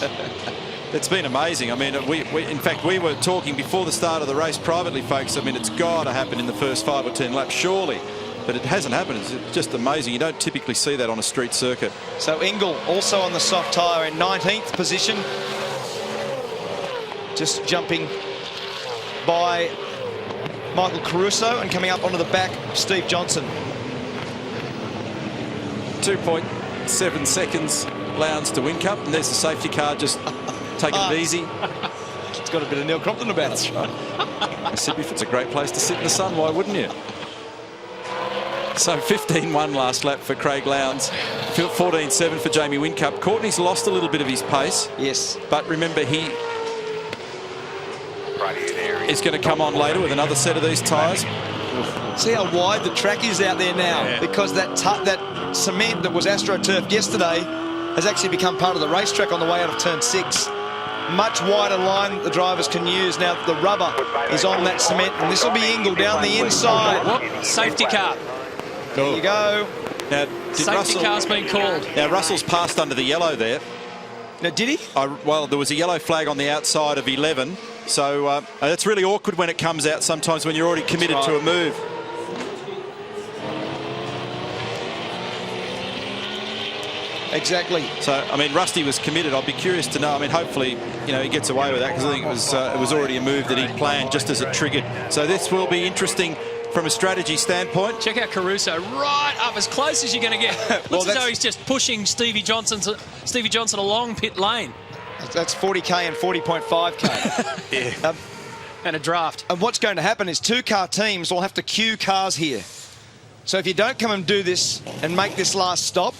It's been amazing. I mean, in fact, we were talking before the start of the race privately, folks. I mean, it's got to happen in the first 5 or 10 laps, surely. But it hasn't happened. It's just amazing. You don't typically see that on a street circuit. So Engel also on the soft tyre in 19th position. Just jumping by Michael Caruso and coming up onto the back, Steve Johnson. 2.7 seconds Lowndes to Whincup, and there's the safety car just taking it easy. It's got a bit of Neil Crompton about it. I said if it's a great place to sit in the sun, why wouldn't you? So 15-1 last lap for Craig Lowndes, 14-7 for Jamie Whincup. Courtney's lost a little bit of his pace. Yes. But remember, he is going to come on later with another set of these tyres. See how wide the track is out there now, because that cement that was AstroTurf yesterday has actually become part of the racetrack on the way out of turn 6. Much wider line that the drivers can use now that the rubber is on that cement, and this will be Ingle down the inside. Whoop, safety car. There you go. Now, Safety car's been called. Now, Russell's passed under the yellow there. Now, did he? Well, there was a yellow flag on the outside of 11, so it's really awkward when it comes out sometimes when you're already committed to a move. Exactly. So, I mean, Rusty was committed. I'd be curious to know. I mean, hopefully, you know, he gets away with that, because I think it was already a move that he planned just as it triggered. So this will be interesting from a strategy standpoint. Check out Caruso right up as close as you're going to get. Looks as though he's just pushing Stevie Johnson along pit lane. That's 40k and 40.5k. Yeah. And a draft. And what's going to happen is 2-car teams will have to queue cars here. So if you don't come and do this and make this last stop,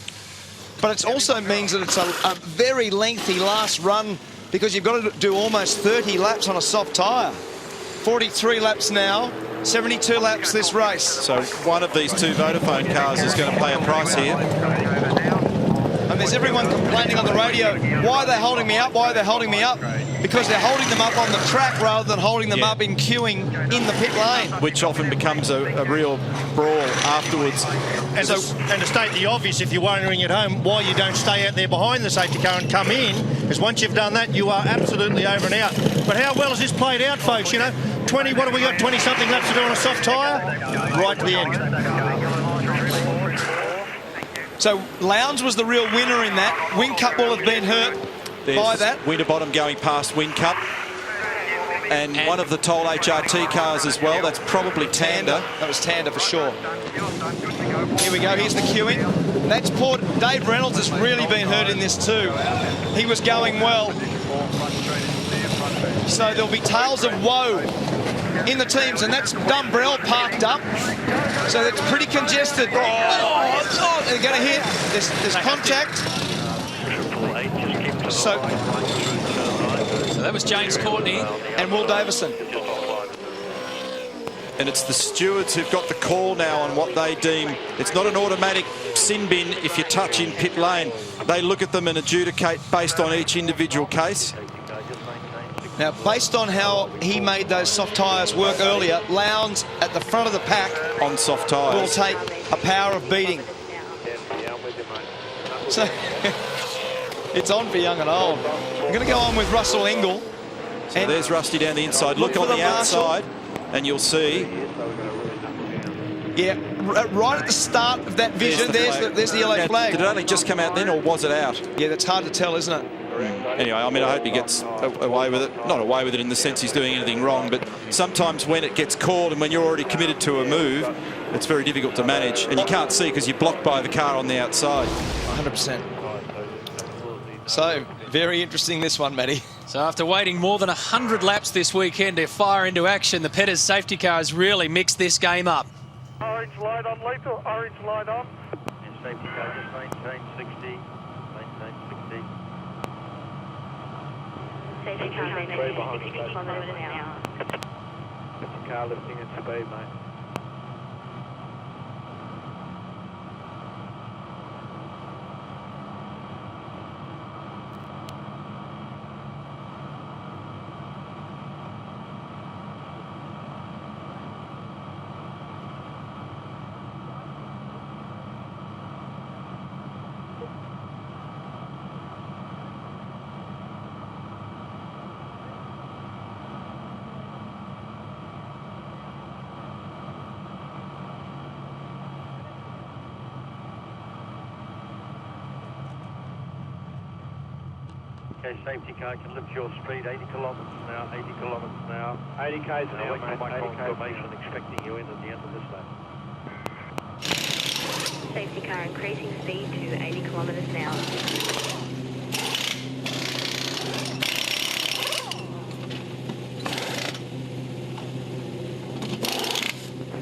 but it also means that it's a very lengthy last run, because you've got to do almost 30 laps on a soft tyre. 43 laps now, 72 laps this race. So one of these two Vodafone cars is going to pay a price here. And there's everyone complaining on the radio, why are they holding me up, why are they holding me up? Because they're holding them up on the track rather than holding them up in queuing in the pit lane. Which often becomes a real brawl afterwards. And to state the obvious, if you're wondering at home why you don't stay out there behind the safety car and come in, is once you've done that, you are absolutely over and out. But how well has this played out, folks? You know, 20, what have we got, 20-something laps to do on a soft tyre? Right to the end. So Lowndes was the real winner in that. Whincup will have been hurt by that. Winterbottom going past Whincup. And one of the Toll HRT cars as well. That's probably Tander. That was Tander for sure. Here we go. Here's the queuing. That's poor Dave Reynolds has really been hurt in this too. He was going well. So there'll be tales of woe in the teams, and that's Dumbrell parked up. So it's pretty congested. Oh, they're going to hit. There's contact. So that was James Courtney and Will Davison. And it's the stewards who've got the call now on what they deem. It's not an automatic sin bin if you touch in pit lane. They look at them and adjudicate based on each individual case. Now, based on how he made those soft tyres work earlier, Lowndes at the front of the pack on soft tyres will take a power of beating. So it's on for young and old. We're going to go on with Russell Ingle. So and there's Rusty down the inside. Look on the outside and you'll see. Yeah, right at the start of that vision, there's the yellow flag. Did it only just come out then, or was it out? Yeah, that's hard to tell, isn't it? Anyway, I mean, I hope he gets away with it. Not away with it in the sense he's doing anything wrong, but sometimes when it gets called and when you're already committed to a move, it's very difficult to manage. And you can't see because you're blocked by the car on the outside. 100%. So, very interesting this one, Matty. So after waiting more than 100 laps this weekend to fire into action, the Petters safety car has really mixed this game up. Orange light on, lethal. Orange light on. And safety car just maintain 60. Maintain 60. Safety car maintain 60 kilometers an hour. Safety car lifting at speed, mate. Okay, safety car can lift your speed 80 kilometres an hour, 80 kilometres an hour. 80 k's an hour, mate. mate. 80 confirmation expecting you in at the end of this lap. Safety car increasing speed to 80 kilometers an hour.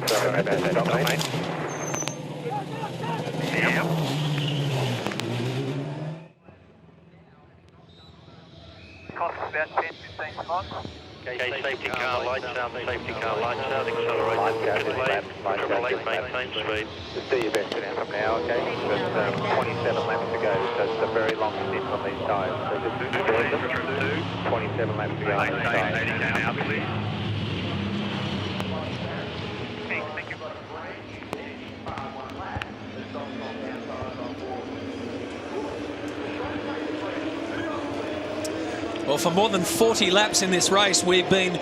Sorry about that, mate. Okay, safety car lights out, accelerator. Triple eight, maintain speed. Just do your best to from now, okay? There's 27 laps to go, so it's a very long stint on these tyres. So just enjoy them. 27 laps to go on these tyres. Well, for more than 40 laps in this race, we've been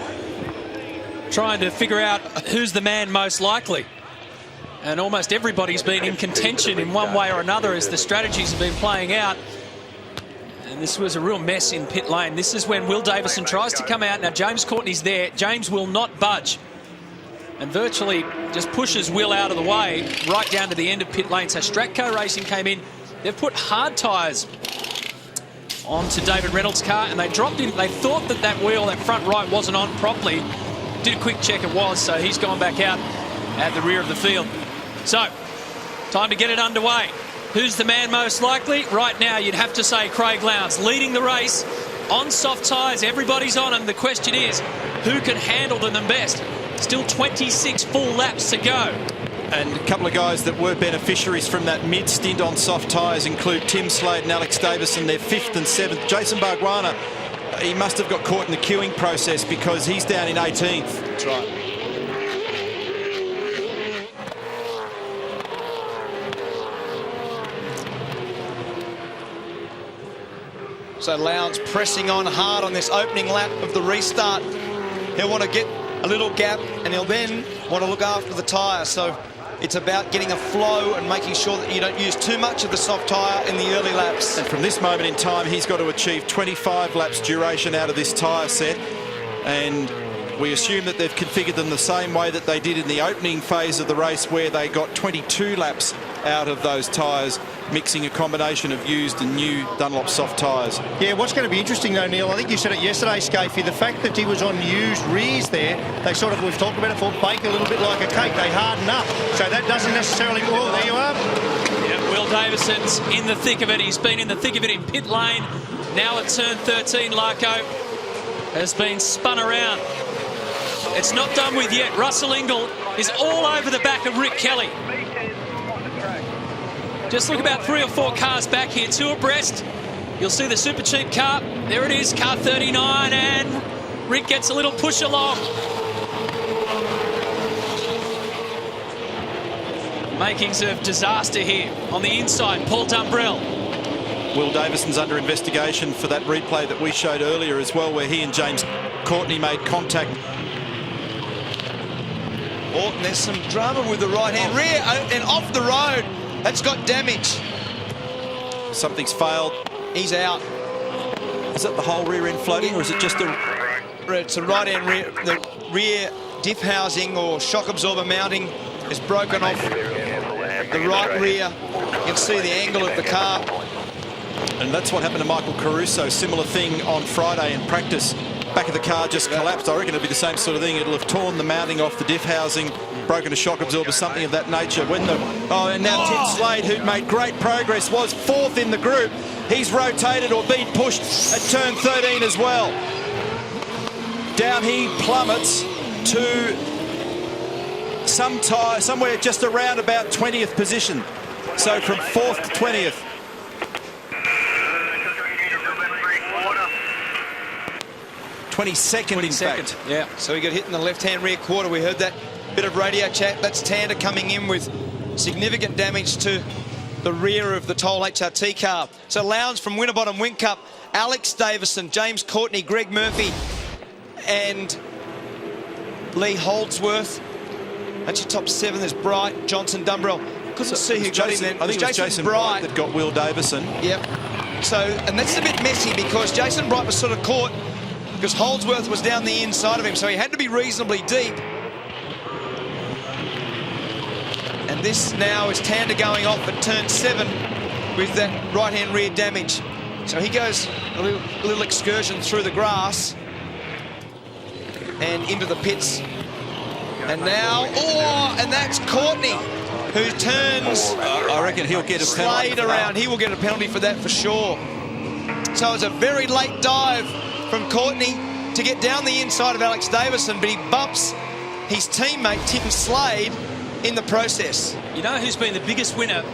trying to figure out who's the man most likely. And almost everybody's been in contention in one way or another as the strategies have been playing out. And this was a real mess in pit lane. This is when Will Davison tries to come out. Now, James Courtney's there. James will not budge and virtually just pushes Will out of the way right down to the end of pit lane. So Stratco Racing came in. They've put hard tyres onto David Reynolds' car, and they dropped in. They thought that wheel, that front right, wasn't on properly. Did a quick check, it was, so he's gone back out at the rear of the field. So, time to get it underway. Who's the man most likely? Right now, you'd have to say Craig Lowndes, leading the race on soft tyres. Everybody's on him. The question is, who can handle them the best? Still 26 full laps to go. And a couple of guys that were beneficiaries from that mid-stint on soft tyres include Tim Slade and Alex Davison. They're 5th and 7th. Jason Bargwanna, he must have got caught in the queuing process because he's down in 18th. That's right. So Lowndes pressing on hard on this opening lap of the restart. He'll want to get a little gap, and he'll then want to look after the tyre. So it's about getting a flow and making sure that you don't use too much of the soft tyre in the early laps. And from this moment in time, he's got to achieve 25 laps duration out of this tyre set. And we assume that they've configured them the same way that they did in the opening phase of the race, where they got 22 laps out of those tyres, mixing a combination of used and new Dunlop soft tyres. Yeah, what's going to be interesting though, Neil, I think you said it yesterday, Scafie, the fact that he was on used rears there, they sort of, we've talked about it, for bake a little bit like a cake, they harden up. So that doesn't necessarily, oh, there you are. Yeah, Will Davison's in the thick of it. He's been in the thick of it in pit lane. Now at turn 13, Larko has been spun around. It's not done with yet. Russell Ingall is all over the back of Rick Kelly. Just look about 3 or 4 cars back here, 2 abreast. You'll see the super cheap car. There it is, car 39, and Rick gets a little push along. Makings of disaster here on the inside. Paul Dumbrell. Will Davison's under investigation for that replay that we showed earlier as well, where he and James Courtney made contact. Oh, and there's some drama with the right-hand rear and off the road. That's got damage. Something's failed. He's out. Is that the whole rear end floating, or is it just a... It's a right-hand rear. The rear diff housing or shock absorber mounting is broken off the right rear. You can see the angle of the car. And that's what happened to Michael Caruso. Similar thing on Friday in practice. Back of the car just collapsed. I reckon it'll be the same sort of thing. It'll have torn the mounting off the diff housing, broken a shock absorber, something of that nature. When the and now Tim Slade, who made great progress, was 4th in the group. He's rotated or been pushed at turn 13 as well. Down he plummets to somewhere just around about 20th position. So from 4th to 20th. 22nd, in fact. Yeah, so he got hit in the left-hand rear quarter. We heard that bit of radio chat. That's Tander coming in with significant damage to the rear of the Toll HRT car. So Lowndes from Winterbottom Whincup, Alex Davison, James Courtney, Greg Murphy, and Lee Holdsworth. That's your top 7. There's Bright, Johnson, Dumbrell. Couldn't see who got in there. I think it was Jason Bright that got Will Davison. Yep. So, and that's a bit messy because Jason Bright was sort of caught because Holdsworth was down the inside of him, so he had to be reasonably deep. And this now is Tander going off at turn 7 with that right-hand rear damage. So he goes a little excursion through the grass and into the pits. And now, and that's Courtney, who turns. I reckon he'll get a penalty. Slade around. He will get a penalty for that for sure. So it's a very late dive from Courtney to get down the inside of Alex Davison, but he bumps his teammate Tim Slade in the process. You know who's been the biggest winner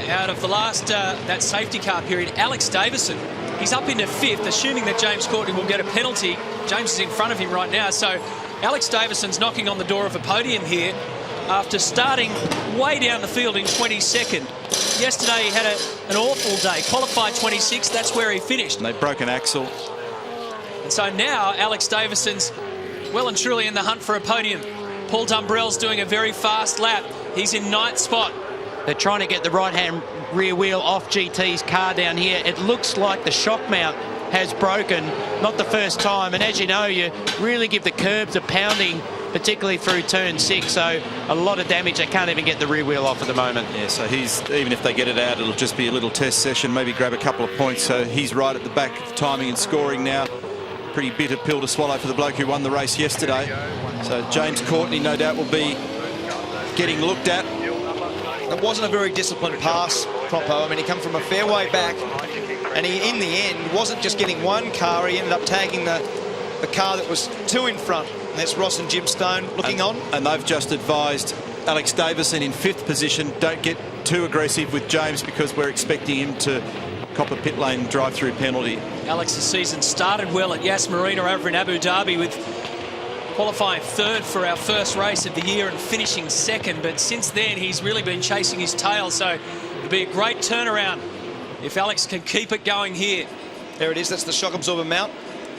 out of the last that safety car period? Alex Davison. He's up into 5th, assuming that James Courtney will get a penalty. James is in front of him right now, so Alex Davison's knocking on the door of a podium here after starting way down the field in 22nd. Yesterday he had an awful day, qualified 26th, that's where he finished. And they broke an axle. And so now Alex Davison's well and truly in the hunt for a podium. Paul Dumbrell's doing a very fast lap. He's in 9th spot. They're trying to get the right-hand rear wheel off GT's car down here. It looks like the shock mount has broken, not the first time. And as you know, you really give the curbs a pounding, particularly through turn 6. So a lot of damage. They can't even get the rear wheel off at the moment. Yeah, so he's, even if they get it out, it'll just be a little test session, maybe grab a couple of points. So he's right at the back of timing and scoring now. Pretty bitter pill to swallow for the bloke who won the race yesterday. So James Courtney, no doubt, will be getting looked at. It wasn't a very disciplined pass, Propo. I mean, he come from a fair way back, and he, in the end, wasn't just getting one car. He ended up tagging the car that was 2 in front. And that's Ross and Jim Stone looking on. And they've just advised Alex Davison in 5th position, don't get too aggressive with James because we're expecting him to cop a pit lane drive-through penalty. Alex's season started well at Yas Marina over in Abu Dhabi with qualifying 3rd for our first race of the year and finishing 2nd, but since then he's really been chasing his tail, so it'll be a great turnaround if Alex can keep it going here. There it is, that's the shock absorber mount.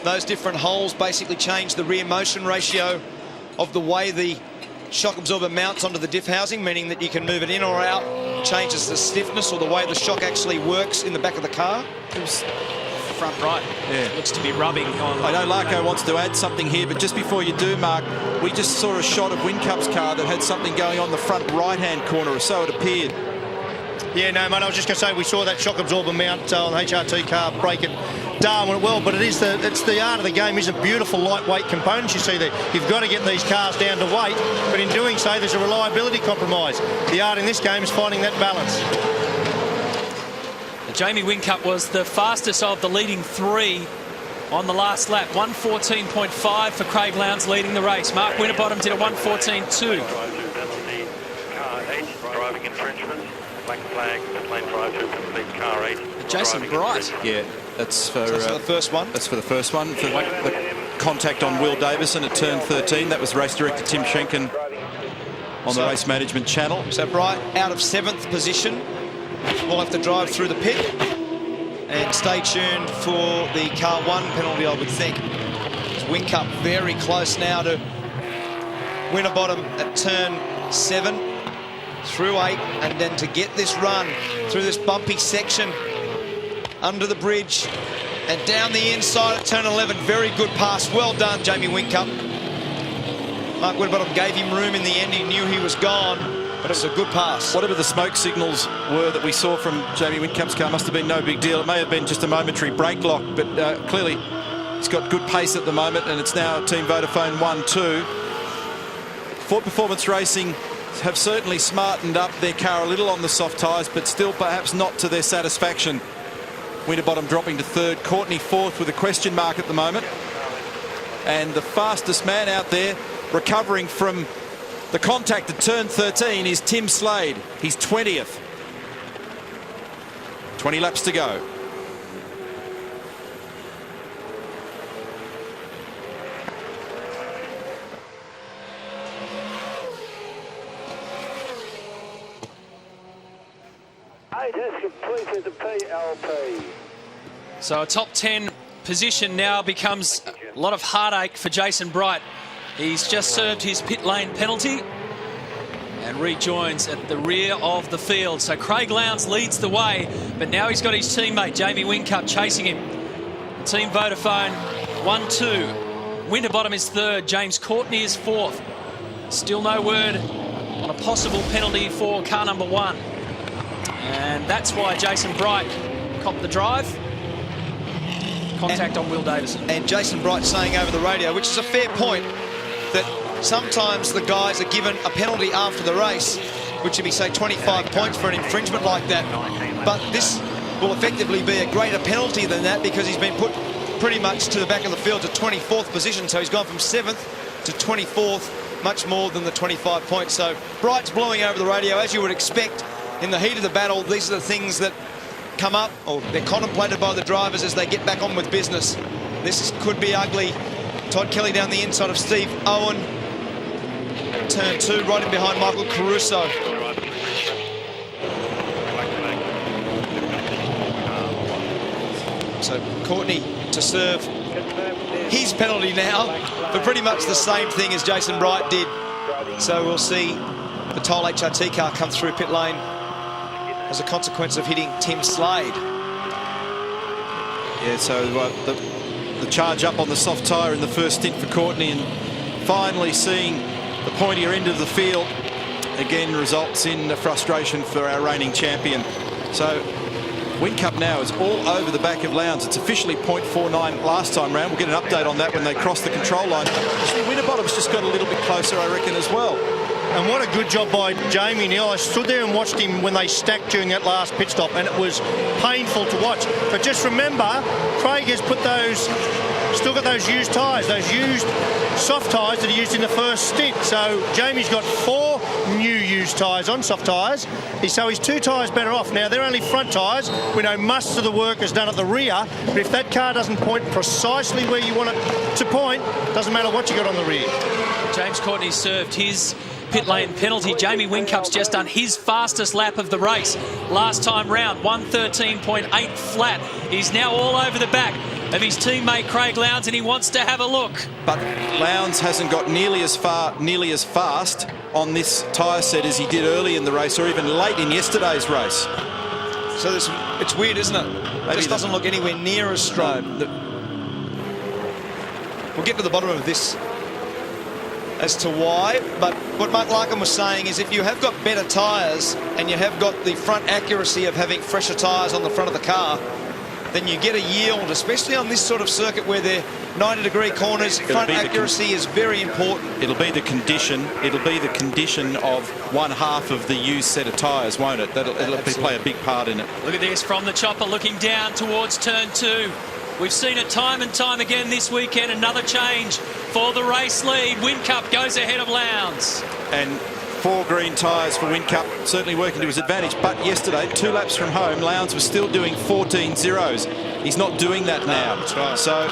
Those different holes basically change the rear motion ratio of the way the shock absorber mounts onto the diff housing, meaning that you can move it in or out. It changes the stiffness or the way the shock actually works in the back of the car. Front right. Yeah. Looks to be rubbing on. I know Larko wants to add something here, but just before you do, Mark, we just saw a shot of Whincup's car that had something going on the front right-hand corner, or so it appeared. Yeah, no, mate, I was just going to say we saw that shock absorber mount on the HRT car break at Darwin well, but it's the art of the game, isn't beautiful lightweight components you see there. You've got to get these cars down to weight, but in doing so, there's a reliability compromise. The art in this game is finding that balance. Jamie Whincup was the fastest of the leading 3 on the last lap. 1:14.5 for Craig Lowndes leading the race. Mark Winterbottom did a 1:14.2. Car 8, driving infringement. Black flag, pit lane drive-through, complete car 8. Jason Bright. Yeah, that's for the first one. That's for the first one. For the contact on Will Davison at turn 13. That was race director Tim Schenken on the race management channel. So Bright out of 7th position. We'll have to drive through the pit and stay tuned for the car 1 penalty, I would think. Whincup very close now to Winterbottom at turn 7 through 8, and then to get this run through this bumpy section under the bridge and down the inside at turn 11. Very good pass. Well done, Jamie Whincup. Mark Winterbottom gave him room in the end. He knew he was gone, but it was a good pass. Whatever the smoke signals were that we saw from Jamie Whincup's car must have been no big deal. It may have been just a momentary brake lock, but clearly he's got good pace at the moment, and it's now Team Vodafone 1-2. Ford Performance Racing have certainly smartened up their car a little on the soft tyres, but still perhaps not to their satisfaction. Winterbottom dropping to 3rd, Courtney 4th with a question mark at the moment. And the fastest man out there recovering from the contact at turn 13 is Tim Slade. He's 20th. 20 laps to go. Completed the PLP. So a top 10 position now becomes a lot of heartache for Jason Bright. He's just served his pit lane penalty and rejoins at the rear of the field. So Craig Lowndes leads the way, but now he's got his teammate Jamie Whincup chasing him. Team Vodafone 1-2. Winterbottom is 3rd. James Courtney is 4th. Still no word on a possible penalty for car number 1. And that's why Jason Bright copped the drive. Contact on Will Davison. And Jason Bright saying over the radio, which is a fair point, that sometimes the guys are given a penalty after the race, which would be, say, 25 points for an infringement like that. But this will effectively be a greater penalty than that because he's been put pretty much to the back of the field to 24th position. So he's gone from 7th to 24th, much more than the 25 points. So Bright's blowing over the radio, as you would expect in the heat of the battle. These are the things that come up, or they're contemplated by the drivers as they get back on with business. This could be ugly. Todd Kelly down the inside of Steve Owen. Turn 2, right in behind Michael Caruso. So Courtney to serve his penalty now for pretty much the same thing as Jason Bright did. So we'll see the Toll HRT car come through pit lane as a consequence of hitting Tim Slade. Yeah, so the charge up on the soft tyre in the first stint for Courtney, and finally seeing the pointier end of the field again results in frustration for our reigning champion. So Whincup now is all over the back of Lowndes. It's officially 0.49 last time round. We'll get an update on that when they cross the control line. Actually, Winterbottom's just got a little bit closer, I reckon, as well. And what a good job by Jamie, Neil. I stood there and watched him when they stacked during that last pit stop, and it was painful to watch. But just remember, Craig has put still got those used tyres, those used soft tyres that he used in the first stint. So Jamie's got 4 new used tyres on, soft tyres. So he's 2 tyres better off. Now, they're only front tyres. We know most of the work is done at the rear, but if that car doesn't point precisely where you want it to point, doesn't matter what you got on the rear. James Courtney served his pit lane penalty. Jamie Whincup's just done his fastest lap of the race last time round, 1:13.8 flat. He's now all over the back of his teammate Craig Lowndes, and he wants to have a look. But Lowndes hasn't got nearly as fast on this tyre set as he did early in the race, or even late in yesterday's race. So it's weird, isn't it? It just doesn't look anywhere near as strong. We'll get to the bottom of this as to why, but what Mark Larkin was saying is if you have got better tyres and you have got the front accuracy of having fresher tyres on the front of the car, then you get a yield, especially on this sort of circuit where they're 90-degree corners. Front accuracy is very important. It'll be the condition. It'll be the condition of one half of the used set of tyres, won't it? It'll play a big part in it. Look at this from the chopper, looking down towards turn 2. We've seen it time and time again this weekend. Another change for the race lead. Whincup goes ahead of Lowndes. And 4 green tyres for Whincup, certainly working to his advantage. But yesterday, 2 laps from home, Lowndes was still doing 14 zeros. He's not doing that now. That's right. So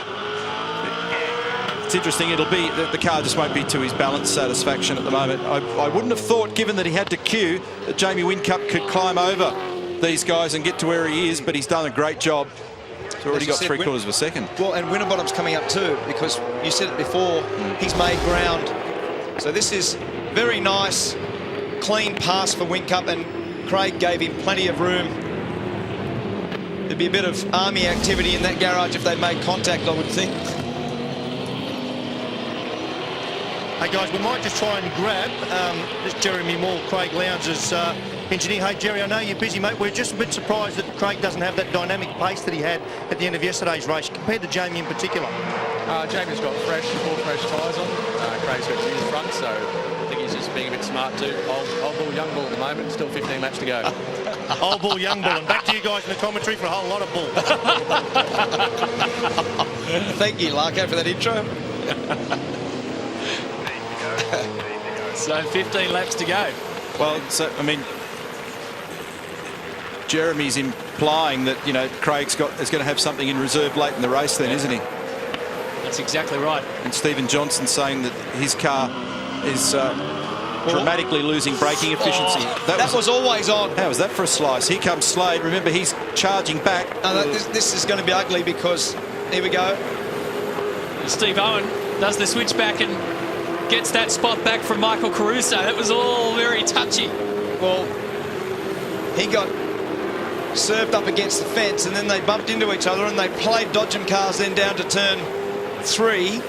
it's interesting. It'll be the car just won't be to his balanced satisfaction at the moment. I wouldn't have thought, given that he had to queue, that Jamie Whincup could climb over these guys and get to where he is. But he's done a great job. He's already got 3/4 of a second. Well, and Winterbottom's coming up too, because you said it before, he's made ground. So this is very nice, clean pass for Whincup, and Craig gave him plenty of room. There'd be a bit of army activity in that garage if they made contact, I would think. Hey guys, we might just try and grab this Jeremy Moore, Craig Lowndes' engineer. Hey Jerry, I know you're busy, mate. We're just a bit surprised that Craig doesn't have that dynamic pace that he had at the end of yesterday's race, compared to Jamie in particular. Jamie's got 4 fresh tyres on. Craig's got 2 in front, so I think he's just being a bit smart too. Old ball, young ball at the moment. Still 15 laps to go. Old bull, young bull, and back to you guys in the commentary for a whole lot of bull. Thank you, Larko, for that intro. So 15 laps to go. Well, so I mean, Jeremy's implying that, you know, Craig's is going to have something in reserve late in the race then, isn't he? That's exactly right. And Stephen Johnson saying that his car is dramatically losing braking efficiency. That was always on. How was that for a slice? Here comes Slade. Remember, he's charging back. This is going to be ugly because, here we go. Steve Owen does the switch back and gets that spot back from Michael Caruso. That was all very touchy. Well, he got served up against the fence, and then they bumped into each other, and they played dodgem cars then down to turn 3.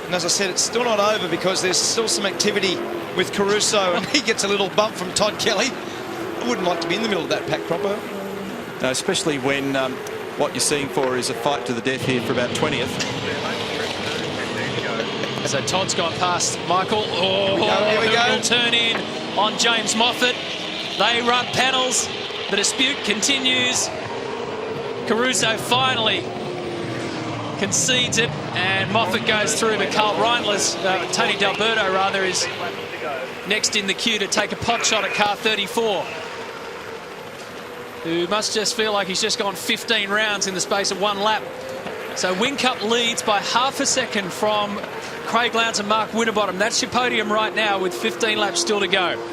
And as I said, it's still not over because there's still some activity with Caruso, and he gets a little bump from Todd Kelly. I wouldn't like to be in the middle of that pack proper. No, especially when what you're seeing for is a fight to the death here for about 20th. So Todd's gone past Michael. Here we go. He'll turn in on James Moffat. They rub panels. The dispute continues. Caruso finally concedes it, and Moffat goes through, but Carl Reindler's, Tony D'Alberto rather, is next in the queue to take a pot shot at car 34, who must just feel like he's just gone 15 rounds in the space of 1 lap. So Whincup leads by half a second from Craig Lowndes and Mark Winterbottom. That's your podium right now with 15 laps still to go.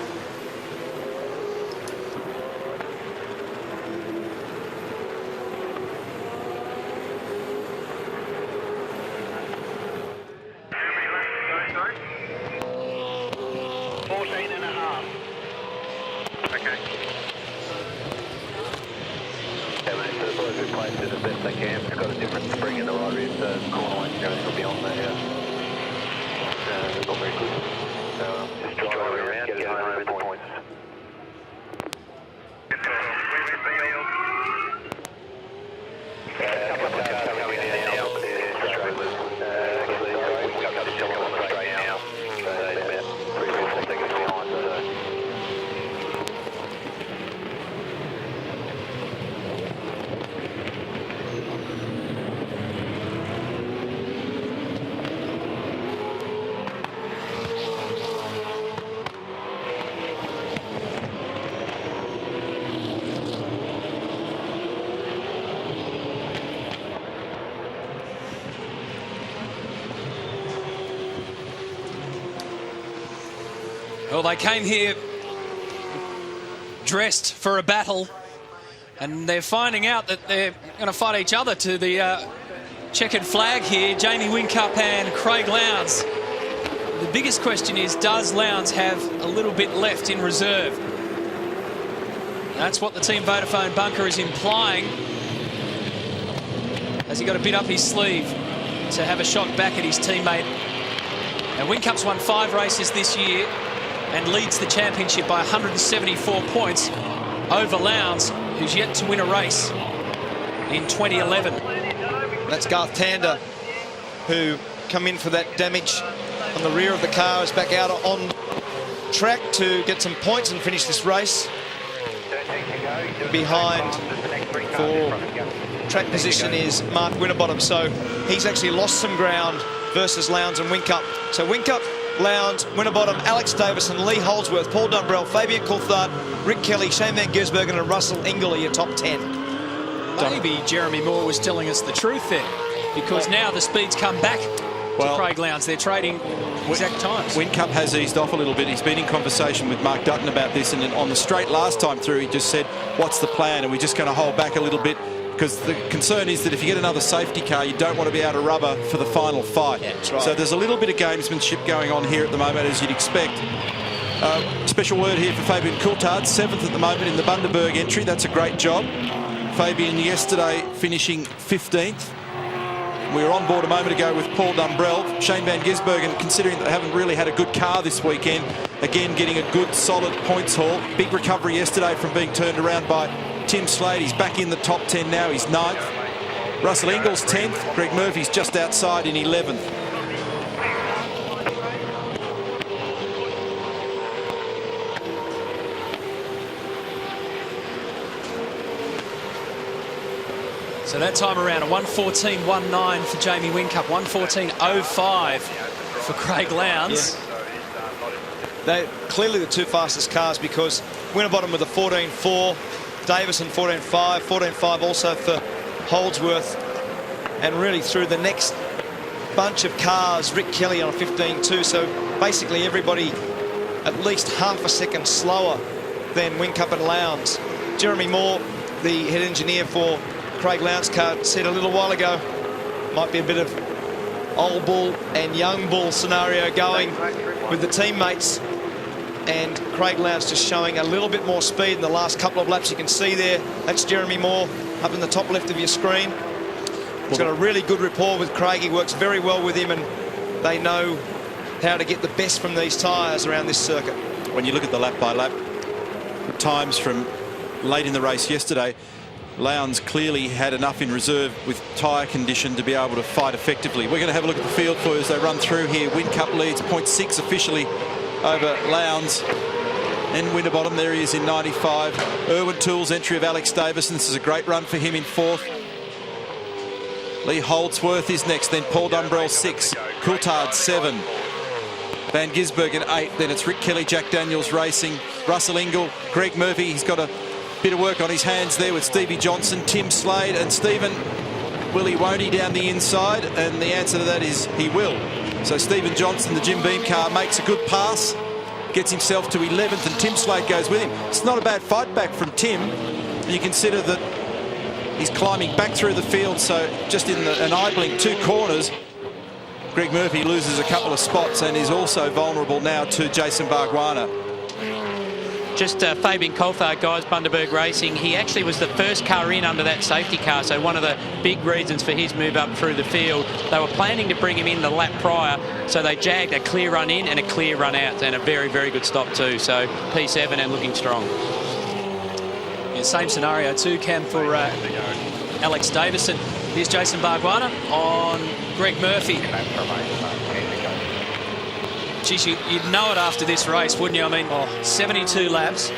Well, they came here dressed for a battle, and they're finding out that they're going to fight each other to the checkered flag here. Jamie Whincup and Craig Lowndes. The biggest question is, does Lowndes have a little bit left in reserve? That's what the Team Vodafone bunker is implying. Has he got a bit up his sleeve to have a shot back at his teammate? Now, Whincup's won 5 races this year and leads the championship by 174 points over Lowndes, who's yet to win a race in 2011. That's Garth Tander, who come in for that damage on the rear of the car, is back out on track to get some points and finish this race. Behind for track position is Mark Winterbottom, so he's actually lost some ground versus Lowndes and Whincup. So Whincup, Lowndes, Winterbottom, Alex Davison, Lee Holdsworth, Paul Dumbrell, Fabian Coulthard, Rick Kelly, Shane Van Gisbergen and Russell Ingall are your top 10. Maybe Jeremy Moore was telling us the truth there, because now the speeds come back to Craig Lowndes. They're trading exact times. Whincup has eased off a little bit. He's been in conversation with Mark Dutton about this, and on the straight last time through he just said, what's the plan? And we're just going to hold back a little bit, because the concern is that if you get another safety car, you don't want to be out of rubber for the final fight. Yeah, that's right. So there's a little bit of gamesmanship going on here at the moment, as you'd expect. Special word here for Fabian Coulthard, 7th at the moment in the Bundaberg entry. That's a great job. Fabian yesterday finishing 15th. We were on board a moment ago with Paul Dumbrell. Shane Van Gisbergen, considering that they haven't really had a good car this weekend, again getting a good solid points haul. Big recovery yesterday from being turned around by Tim Slade. He's back in the top 10 now. He's 9th. Russell Ingall's 10th. Greg Murphy's just outside in 11th. So that time around, a 1:14.19 for Jamie Whincup, 1:14.05 for Craig Lowndes. Yeah. They're clearly the two fastest cars, because Winterbottom with a 14.4, Davison 14.5, 14.5 also for Holdsworth, and really through the next bunch of cars, Rick Kelly on a 15.2, so basically everybody at least half a second slower than Whincup and Lowndes. Jeremy Moore, the head engineer for Craig Lowndes' car, said a little while ago, might be a bit of old bull and young bull scenario going with the teammates, and Craig Lowndes just showing a little bit more speed in the last couple of laps. You can see there, that's Jeremy Moore up in the top left of your screen. He's got a really good rapport with Craig. He works very well with him, and they know how to get the best from these tyres around this circuit. When you look at the lap by lap times from late in the race yesterday, Lowndes clearly had enough in reserve with tyre condition to be able to fight effectively. We're going to have a look at the field for you as they run through here. Whincup leads 0.6 officially over Lowndes. And Winterbottom, there he is in 95. Irwin Toole's entry of Alex Davison. This is a great run for him in 4th. Lee Holdsworth is next, then Paul Dumbrell 6, Coulthard 7, Van Gisbergen 8, then it's Rick Kelly, Jack Daniels Racing, Russell Ingall, Greg Murphy. He's got a bit of work on his hands there with Stevie Johnson, Tim Slade, and Stephen. Will he, won't he, down the inside? And the answer to that is he will. So Stephen Johnson, the Jim Beam car, makes a good pass, gets himself to 11th, and Tim Slade goes with him. It's not a bad fight back from Tim. And you consider that he's climbing back through the field, so just in enabling 2 corners, Greg Murphy loses a couple of spots and is also vulnerable now to Jason Bargwanna. Just Fabian Coulthard, guys, Bundaberg Racing. He actually was the first car in under that safety car, so one of the big reasons for his move up through the field. They were planning to bring him in the lap prior, so they jagged a clear run in and a clear run out, and a very, very good stop too. So P7 and looking strong. Yeah, same scenario too, Cam, for Alex Davison. Here's Jason Bargwanna on Greg Murphy. Geez, you'd know it after this race, wouldn't you? I mean, 72 laps,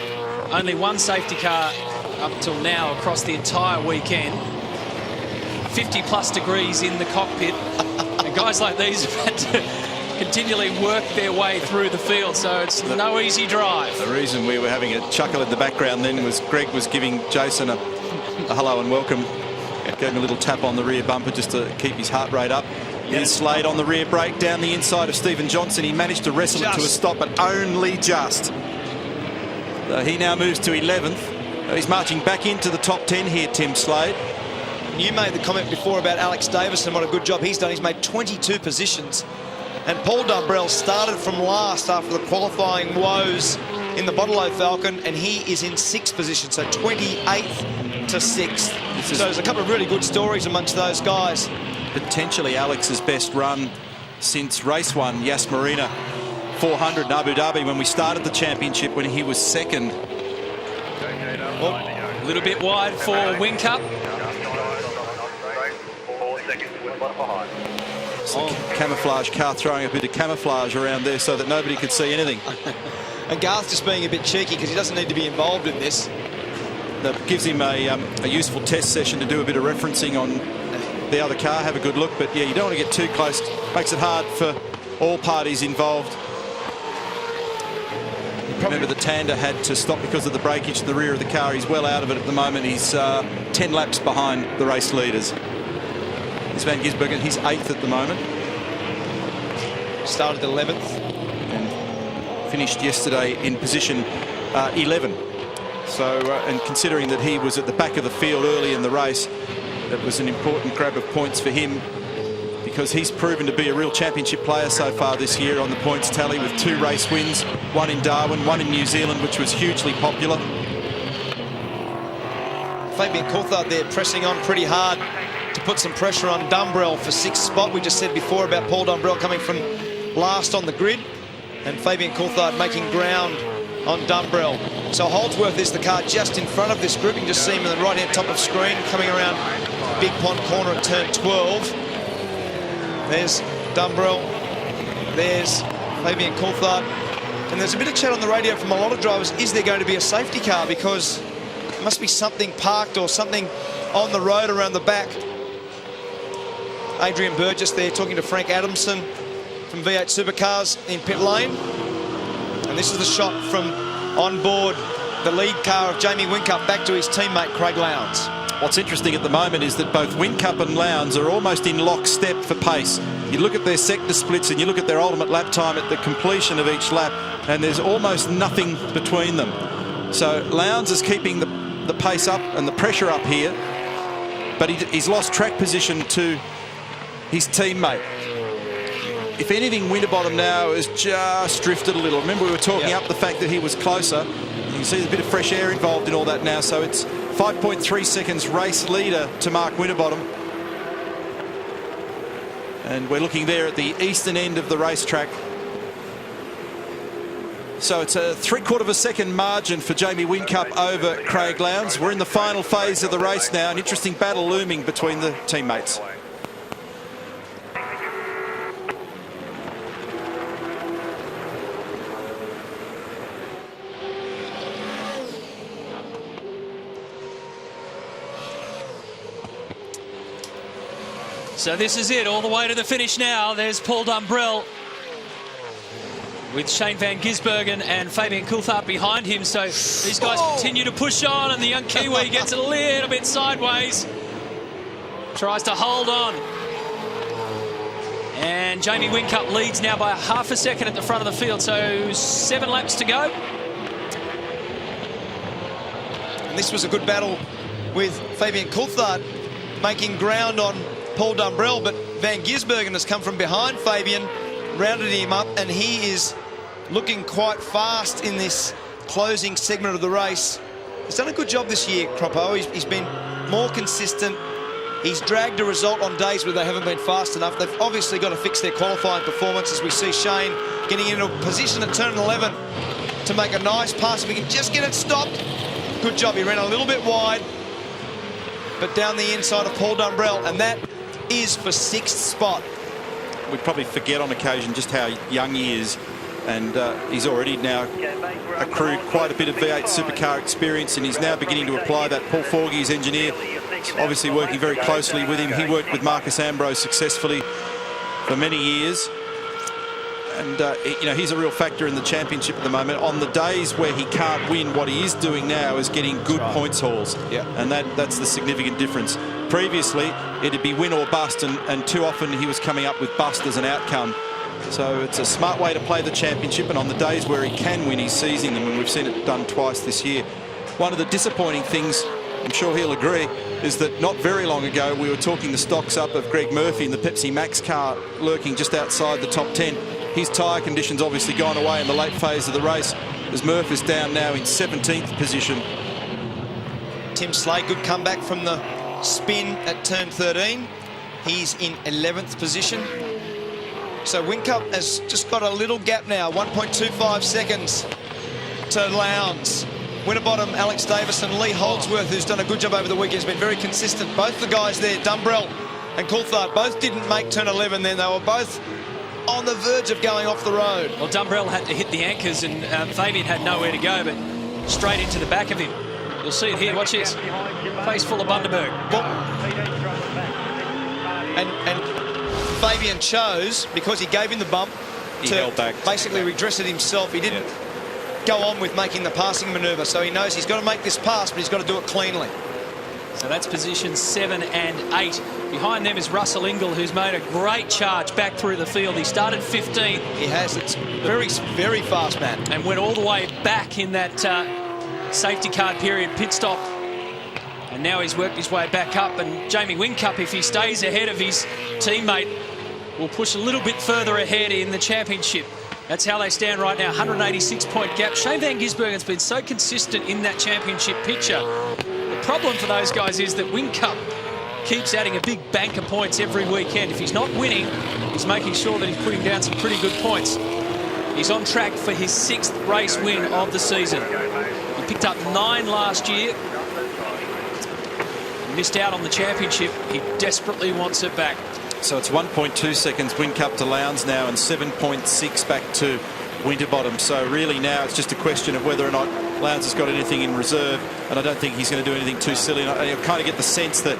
only one safety car up till now across the entire weekend. 50+ degrees in the cockpit. And guys like these have had to continually work their way through the field, so it's no easy drive. The reason we were having a chuckle in the background then was Greg was giving Jason a hello and welcome. Gave him a little tap on the rear bumper just to keep his heart rate up. Here's Slade on the rear brake down the inside of Stephen Johnson. He managed to wrestle it to a stop, but only just. He now moves to 11th. He's marching back into the top 10 here, Tim Slade. You made the comment before about Alex Davison, what a good job he's done. He's made 22 positions. And Paul Dumbrell started from last after the qualifying woes in the Bottle Falcon, and he is in 6th position, so 28th to 6th. So there's a couple of really good stories amongst those guys. Potentially Alex's best run since race 1, Yas Marina 400 in Abu Dhabi when we started the championship, when he was 2nd. A little bit wide for Whincup. Camouflage car throwing a bit of camouflage around there so that nobody could see anything. And Garth just being a bit cheeky because he doesn't need to be involved in this. That gives him a useful test session to do a bit of referencing on the other car, have a good look. But yeah, you don't want to get too close. Makes it hard for all parties involved. Remember that Tander had to stop because of the breakage in the rear of the car. He's well out of it at the moment. He's 10 laps behind the race leaders. Here's Van Gisbergen. He's 8th at the moment. Started 11th. And finished yesterday in position 11. So, and considering that he was at the back of the field early in the race, that was an important grab of points for him, because he's proven to be a real championship player so far this year on the points tally, with 2 race wins, 1 in Darwin, 1 in New Zealand, which was hugely popular. Fabian Coulthard there pressing on pretty hard to put some pressure on Dumbrell for 6th spot. We just said before about Paul Dumbrell coming from last on the grid, and Fabian Coulthard making ground on Dumbrell. So Holdsworth is the car just in front of this group. You can just see him in the right-hand top of screen, coming around Big Pond corner at turn 12. There's Dumbrell. There's Fabian Coulthard. And there's a bit of chat on the radio from a lot of drivers. Is there going to be a safety car? Because there must be something parked or something on the road around the back. Adrian Burgess there talking to Frank Adamson from V8 Supercars in pit lane. And this is the shot from on board the lead car of Jamie Whincup back to his teammate Craig Lowndes. What's interesting at the moment is that both Whincup and Lowndes are almost in lockstep for pace. You look at their sector splits and you look at their ultimate lap time at the completion of each lap, and there's almost nothing between them. So Lowndes is keeping the pace up and the pressure up here, but he's lost track position to his teammate. If anything, Winterbottom now has just drifted a little. Remember, we were talking up the fact that he was closer. You can see there's a bit of fresh air involved in all that now. So it's 5.3 seconds race leader to Mark Winterbottom. And we're looking there at the eastern end of the racetrack. So it's a 3/4 of a second margin for Jamie Whincup over Craig Lowndes. We're in the final phase of the race now. An interesting battle looming between the teammates. So this is it, all the way to the finish now. There's Paul Dumbrell with Shane van Gisbergen and Fabian Coulthard behind him. So these guys continue to push on, and the young Kiwi gets a little bit sideways. Tries to hold on. And Jamie Whincup leads now by half a second at the front of the field. So 7 laps to go. And this was a good battle with Fabian Coulthard making ground on Paul Dumbrell, but Van Gisbergen has come from behind Fabian, rounded him up, and he is looking quite fast in this closing segment of the race. He's done a good job this year, Croppo. He's been more consistent. He's dragged a result on days where they haven't been fast enough. They've obviously got to fix their qualifying performance, as we see Shane getting into a position at turn 11 to make a nice pass. If he can just get it stopped. Good job. He ran a little bit wide, but down the inside of Paul Dumbrell, and that is for 6th spot. We probably forget on occasion just how young he is, and he's already now accrued quite a bit of V8 supercar experience, and he's now beginning to apply that. Paul Forgy, his engineer, obviously working very closely with him. He worked with Marcus Ambrose successfully for many years, and you know, he's a real factor in the championship at the moment. On the days where he can't win, what he is doing now is getting good points hauls, and that's the significant difference. Previously, it'd be win or bust, and too often he was coming up with bust as an outcome. So it's a smart way to play the championship, and on the days where he can win, he's seizing them, and we've seen it done twice this year. One of the disappointing things, I'm sure he'll agree, is that not very long ago we were talking the stocks up of Greg Murphy in the Pepsi Max car, lurking just outside the top 10. His tyre conditions obviously gone away in the late phase of the race, as Murph is down now in 17th position. Tim Slade, good comeback from the spin at turn 13. He's in 11th position. So Whincup has just got a little gap now, 1.25 seconds to Lowndes. Winterbottom, Alex Davison, Lee Holdsworth, who's done a good job over the weekend, has been very consistent. Both the guys there, Dumbrell and Coulthard, both didn't make turn 11 then. They were both on the verge of going off the road. Well, Dumbrell had to hit the anchors, and Fabian had nowhere to go, but straight into the back of him. You'll see it here. Watch this. Face full of Bundaberg. Well, and Fabian chose, because he gave him the bump, he held back, basically redress it himself. He didn't go on with making the passing manoeuvre, so he knows he's got to make this pass, but he's got to do it cleanly. So that's positions 7 and 8. Behind them is Russell Ingall, who's made a great charge back through the field. He started 15th. He has. It's very, very fast, man. And went all the way back in that safety car period pit stop. And now he's worked his way back up. And Jamie Whincup, if he stays ahead of his teammate, will push a little bit further ahead in the championship. That's how they stand right now, 186-point gap. Shane van Gisbergen's been so consistent in that championship picture. The problem for those guys is that Whincup keeps adding a big bank of points every weekend. If he's not winning, he's making sure that he's putting down some pretty good points. He's on track for his 6th race win of the season. He picked up 9 last year. Missed out on the championship. He desperately wants it back. So it's 1.2 seconds Whincup to Lowndes now, and 7.6 back to Winterbottom. So really now it's just a question of whether or not Lowndes has got anything in reserve, and I don't think he's going to do anything too silly. And you'll kind of get the sense that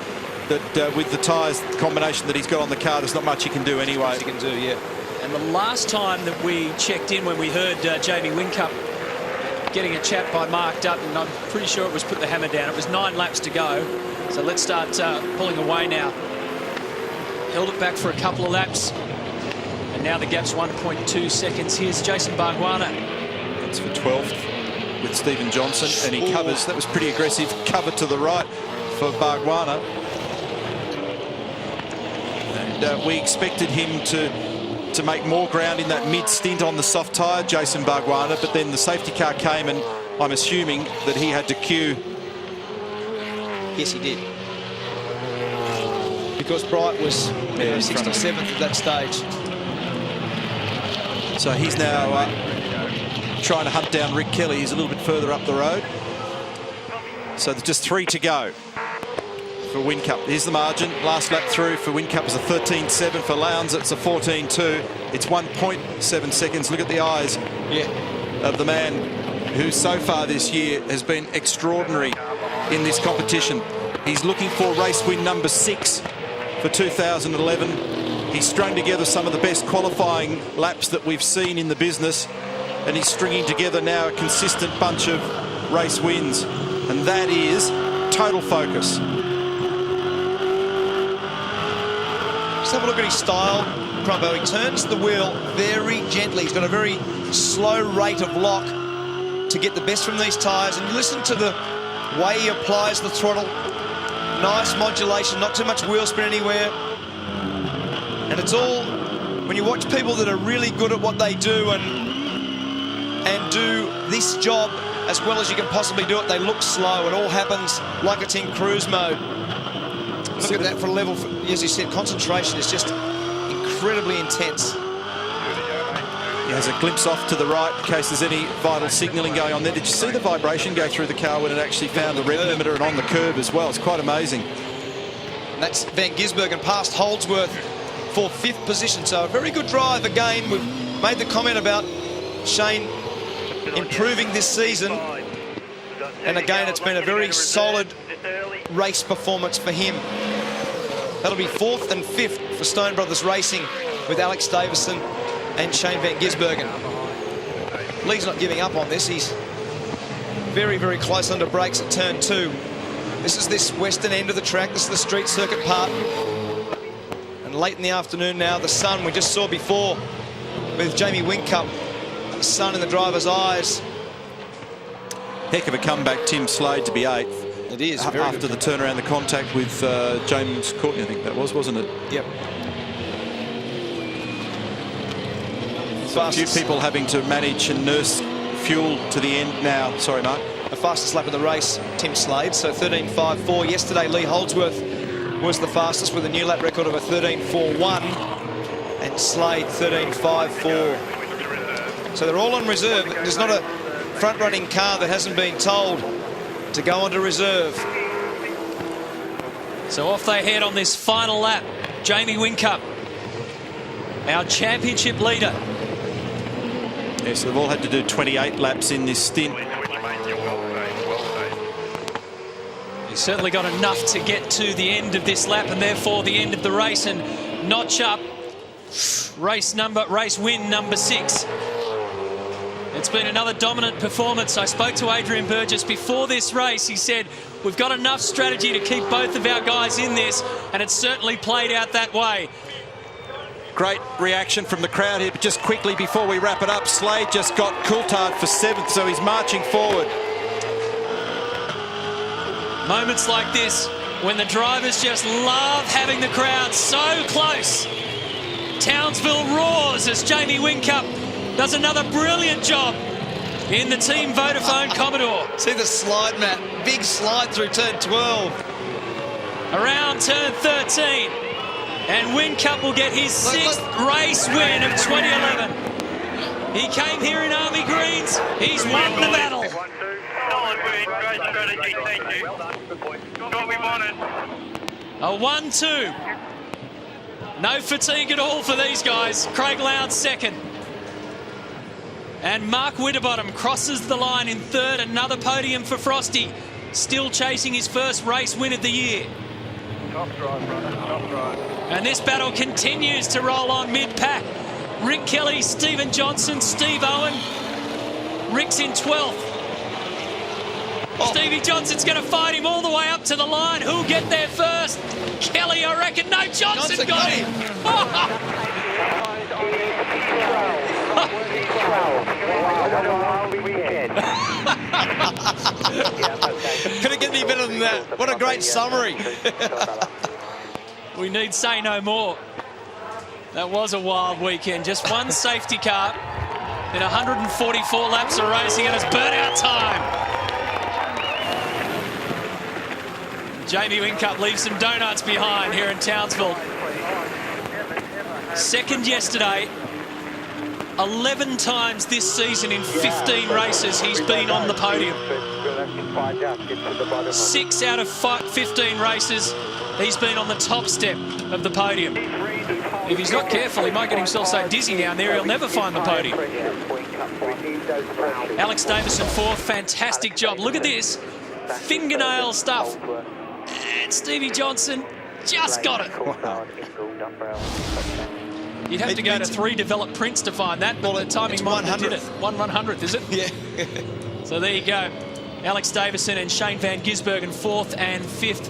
with the tyres combination that he's got on the car, there's not much he can do anyway. He can do, yeah. And the last time that we checked in, when we heard Jamie Whincup getting a chat by Mark Dutton, I'm pretty sure it was put the hammer down. It was 9 laps to go. So let's start pulling away now. Held it back for a couple of laps. And now the gap's 1.2 seconds. Here's Jason Bargwanna. That's for 12th with Stephen Johnson. And he covers. That was pretty aggressive. Cover to the right for Bargwanna. And we expected him to make more ground in that mid-stint on the soft tyre, Jason Bargwanna. But then the safety car came, and I'm assuming that he had to queue. Yes, he did. Because Bright was 67th at that stage. So he's now trying to hunt down Rick Kelly. He's a little bit further up the road. So there's just 3 to go for Whincup. Here's the margin. Last lap through for Whincup is a 13.7. For Lowndes, it's a 14.2. It's 1.7 seconds. Look at the eyes of the man who so far this year has been extraordinary in this competition. He's looking for race win number 6 for 2011. He's strung together some of the best qualifying laps that we've seen in the business, and he's stringing together now a consistent bunch of race wins, and that is total focus. Just have a look at his style, Crumbo. He turns the wheel very gently. He's got a very slow rate of lock to get the best from these tyres, and you listen to the way he applies the throttle. Nice modulation, not too much wheel spin anywhere. And it's all, when you watch people that are really good at what they do and do this job as well as you can possibly do it, they look slow. It all happens like it's in cruise mode. Look at that for a level, as you said, concentration is just incredibly intense. He has a glimpse off to the right in case there's any vital signalling going on there. Did you see the vibration go through the car when it actually found the rev limiter and on the curb as well? It's quite amazing. And that's Van Gisbergen past Holdsworth for 5th position. So a very good drive again. We've made the comment about Shane improving this season. And again, it's been a very solid race performance for him. That'll be 4th and 5th for Stone Brothers Racing with Alex Davison and Shane Van Gisbergen. Lee's not giving up on this. He's very, very close under brakes at turn 2. This is this western end of the track. This is the street circuit part. And late in the afternoon now, the sun we just saw before with Jamie Whincup, the sun in the driver's eyes. Heck of a comeback, Tim Slade to be 8th. It is. After the turnaround, the contact with James Courtney, I think that was, wasn't it? Yep. So a few people having to manage and nurse fuel to the end now. Sorry, Mark. The fastest lap of the race, Tim Slade, so 13.54. Yesterday, Lee Holdsworth was the fastest with a new lap record of a 13.41, and Slade 13.54. So they're all on reserve. There's not a front-running car that hasn't been told to go onto reserve. So off they head on this final lap. Jamie Whincup, our championship leader. Yes, they've all had to do 28 laps in this stint. He's certainly got enough to get to the end of this lap and therefore the end of the race and notch up race win number 6. It's been another dominant performance. I spoke to Adrian Burgess before this race. He said, we've got enough strategy to keep both of our guys in this, and it's certainly played out that way. Great reaction from the crowd here, but just quickly before we wrap it up, Slade just got Coulthard for 7th, so he's marching forward. Moments like this, when the drivers just love having the crowd so close. Townsville roars as Jamie Whincup does another brilliant job in the Team Vodafone Commodore. See the slide, Matt. Big slide through turn 12. Around turn 13. And Whincup will get his 6th race win of 2011. He came here in Army Greens. He's won the battle. Solid win, great strategy, thank you. Got what we wanted. A 1-2. No fatigue at all for these guys. Craig Lowndes 2nd. And Mark Winterbottom crosses the line in 3rd. Another podium for Frosty. Still chasing his first race win of the year. Top drive, brother, top drive. And this battle continues to roll on mid-pack. Rick Kelly, Stephen Johnson, Steve Owen. Rick's in 12th. Oh. Stevie Johnson's going to fight him all the way up to the line. Who'll get there first? Kelly, I reckon. No, Johnson got him. Couldn't get any better than that. What a great summary. We need say no more. That was a wild weekend. Just one safety car in 144 laps of racing, and it's burnout time. Jamie Whincup leaves some donuts behind here in Townsville. 2nd yesterday. 11 times this season in 15 races he's been on the podium. 6 out of 15 races he's been on the top step of the podium. If he's not careful, he might get himself so dizzy down there he'll never find the podium. Alex Davison 4th, fantastic job. Look at this, fingernail stuff. And Stevie Johnson just got it. You'd have to go to 3 developed prints to find that. Well, the timing might have did it. 1/100th, is it? Yeah. So there you go. Alex Davison and Shane Van Gisbergen 4th and 5th,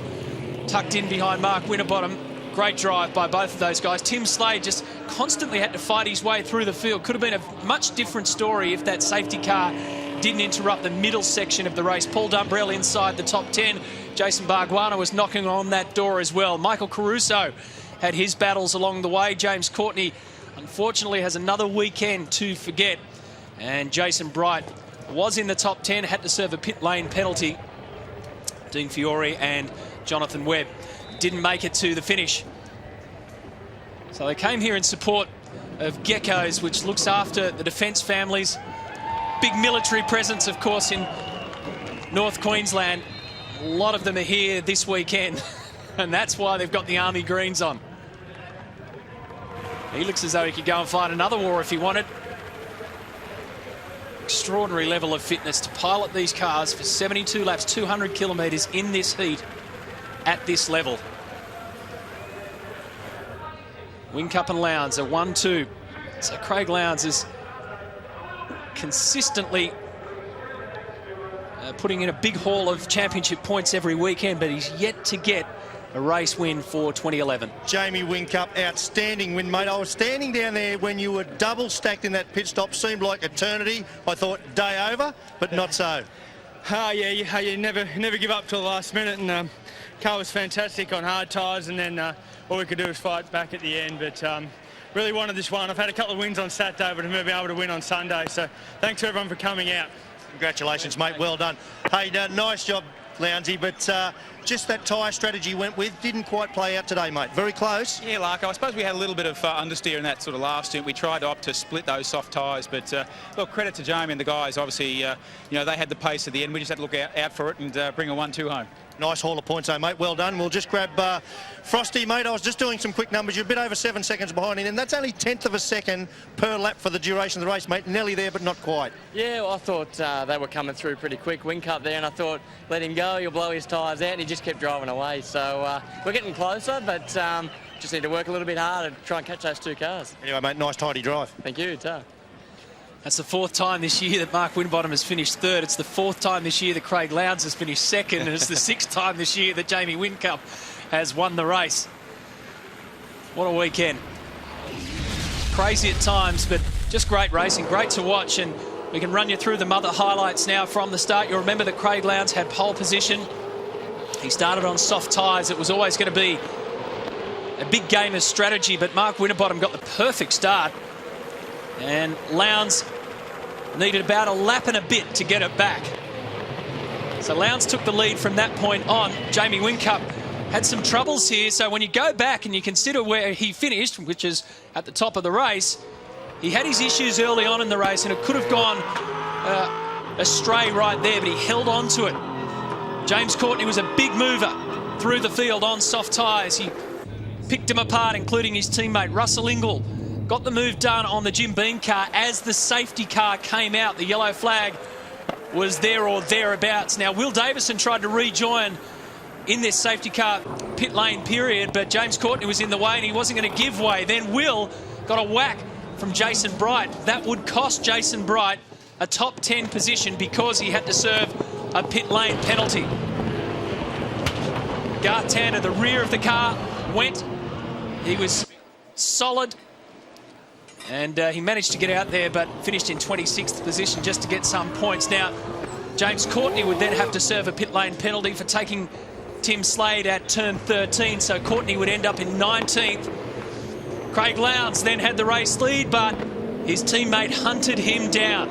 tucked in behind Mark Winterbottom. Great drive by both of those guys. Tim Slade just constantly had to fight his way through the field. Could have been a much different story if that safety car didn't interrupt the middle section of the race. Paul Dumbrell inside the top 10. Jason Bargwanna was knocking on that door as well. Michael Caruso had his battles along the way. James Courtney, unfortunately, has another weekend to forget. And Jason Bright was in the top 10, had to serve a pit lane penalty. Dean Fiore and Jonathan Webb didn't make it to the finish. So they came here in support of Geckos, which looks after the defence families. Big military presence, of course, in North Queensland. A lot of them are here this weekend, and that's why they've got the army greens on. He looks as though he could go and fight another war if he wanted. Extraordinary level of fitness to pilot these cars for 72 laps, 200 kilometres in this heat at this level. Whincup and Lowndes are 1-2. So Craig Lowndes is consistently putting in a big haul of championship points every weekend, but he's yet to get a race win for 2011. Jamie Whincup, outstanding win, mate. I was standing down there when you were double stacked in that pit stop. Seemed like eternity. I thought day over, but not so. Yeah, you never give up till the last minute, and car was fantastic on hard tyres, and then all we could do was fight back at the end. But really wanted this one. I've had a couple of wins on Saturday, but I've never been able to win on Sunday. So thanks to everyone for coming out. Congratulations, mate. Well done. Hey, nice job, Lowndesy, but just that tyre strategy you went with didn't quite play out today, mate. Very close. Yeah, Larko, I suppose we had a little bit of understeer in that sort of last stint. We tried to opt to split those soft tyres, but look, credit to Jamie and the guys. Obviously, you know, they had the pace at the end. We just had to look out for it and bring a 1-2 home. Nice haul of points, though, mate. Well done. We'll just grab Frosty, mate. I was just doing some quick numbers. You're a bit over 7 seconds behind him, and that's only 1/10 of a second per lap for the duration of the race, mate. Nearly there, but not quite. Yeah, well, I thought they were coming through pretty quick. Whincup there, and I thought, let him go, he'll blow his tyres out, and he just kept driving away. So we're getting closer, but just need to work a little bit harder to try and catch those 2 cars. Anyway, mate, nice tidy drive. Thank you, Ta. That's the 4th time this year that Mark Winterbottom has finished 3rd. It's the 4th time this year that Craig Lowndes has finished 2nd. And it's the 6th time this year that Jamie Whincup has won the race. What a weekend. Crazy at times, but just great racing. Great to watch. And we can run you through the other highlights now from the start. You'll remember that Craig Lowndes had pole position. He started on soft tyres. It was always going to be a big game of strategy, but Mark Winterbottom got the perfect start. And Lowndes needed about a lap and a bit to get it back. So Lowndes took the lead from that point on. Jamie Whincup had some troubles here. So when you go back and you consider where he finished, which is at the top of the race, he had his issues early on in the race and it could have gone astray right there, but he held on to it. James Courtney was a big mover through the field on soft tyres. He picked him apart, including his teammate Russell Ingall. Got the move done on the Jim Beam car as the safety car came out. The yellow flag was there or thereabouts. Now, Will Davison tried to rejoin in this safety car pit lane period, but James Courtney was in the way and he wasn't going to give way. Then Will got a whack from Jason Bright. That would cost Jason Bright a top 10 position because he had to serve a pit lane penalty. Garth Tander, the rear of the car, went. He was solid. And he managed to get out there, but finished in 26th position just to get some points. Now, James Courtney would then have to serve a pit lane penalty for taking Tim Slade at turn 13, so Courtney would end up in 19th. Craig Lowndes then had the race lead, but his teammate hunted him down.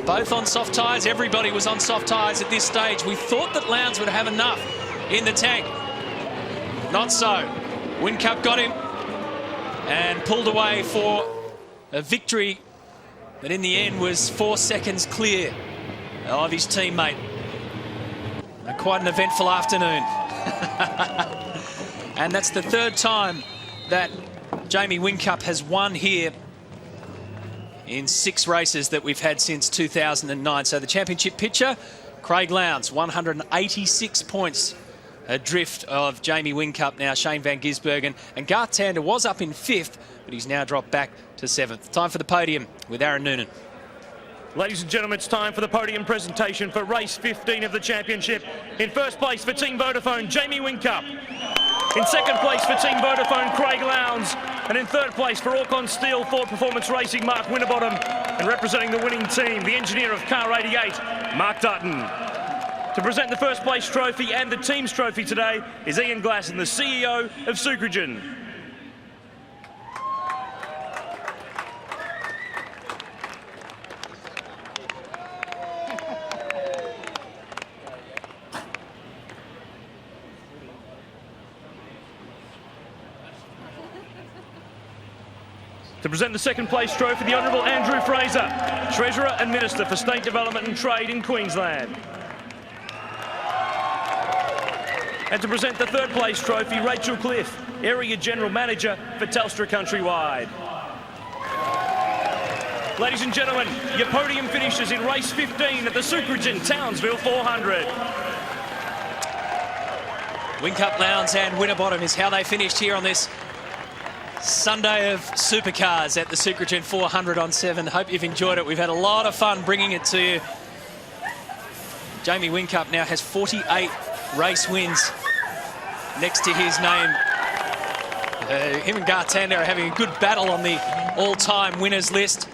Both on soft tyres. Everybody was on soft tyres at this stage. We thought that Lowndes would have enough in the tank. Not so. Whincup got him and pulled away for a victory that in the end was 4 seconds clear of his teammate. Quite an eventful afternoon. And that's the 3rd time that Jamie Whincup has won here in 6 races that we've had since 2009. So the championship picture, Craig Lowndes, 186 points adrift of Jamie Whincup now, Shane Van Gisbergen. And Garth Tander was up in 5th, but he's now dropped back to 7th. Time for the podium with Aaron Noonan. Ladies and gentlemen, it's time for the podium presentation for race 15 of the championship. In first place for Team Vodafone, Jamie Whincup. In second place for Team Vodafone, Craig Lowndes. And in third place for Orcon Steel Ford Performance Racing, Mark Winterbottom. And representing the winning team, the engineer of car 88, Mark Dutton. To present the first place trophy and the team's trophy today is Ian Glasson, the CEO of Sucrogen. To present the second place trophy, the Honourable Andrew Fraser, Treasurer and Minister for State Development and Trade in Queensland. And to present the third place trophy, Rachel Cliff, Area General Manager for Telstra Countrywide. Ladies and gentlemen, your podium finishes in race 15 at the Sucrogen Townsville 400. Whincup, Lowndes and Winterbottom is how they finished here on this Sunday of supercars at the Sucrogen 400 on 7. Hope you've enjoyed it. We've had a lot of fun bringing it to you. Jamie Whincup now has 48 race wins next to his name. Him and Garth Tander are having a good battle on the all-time winners list.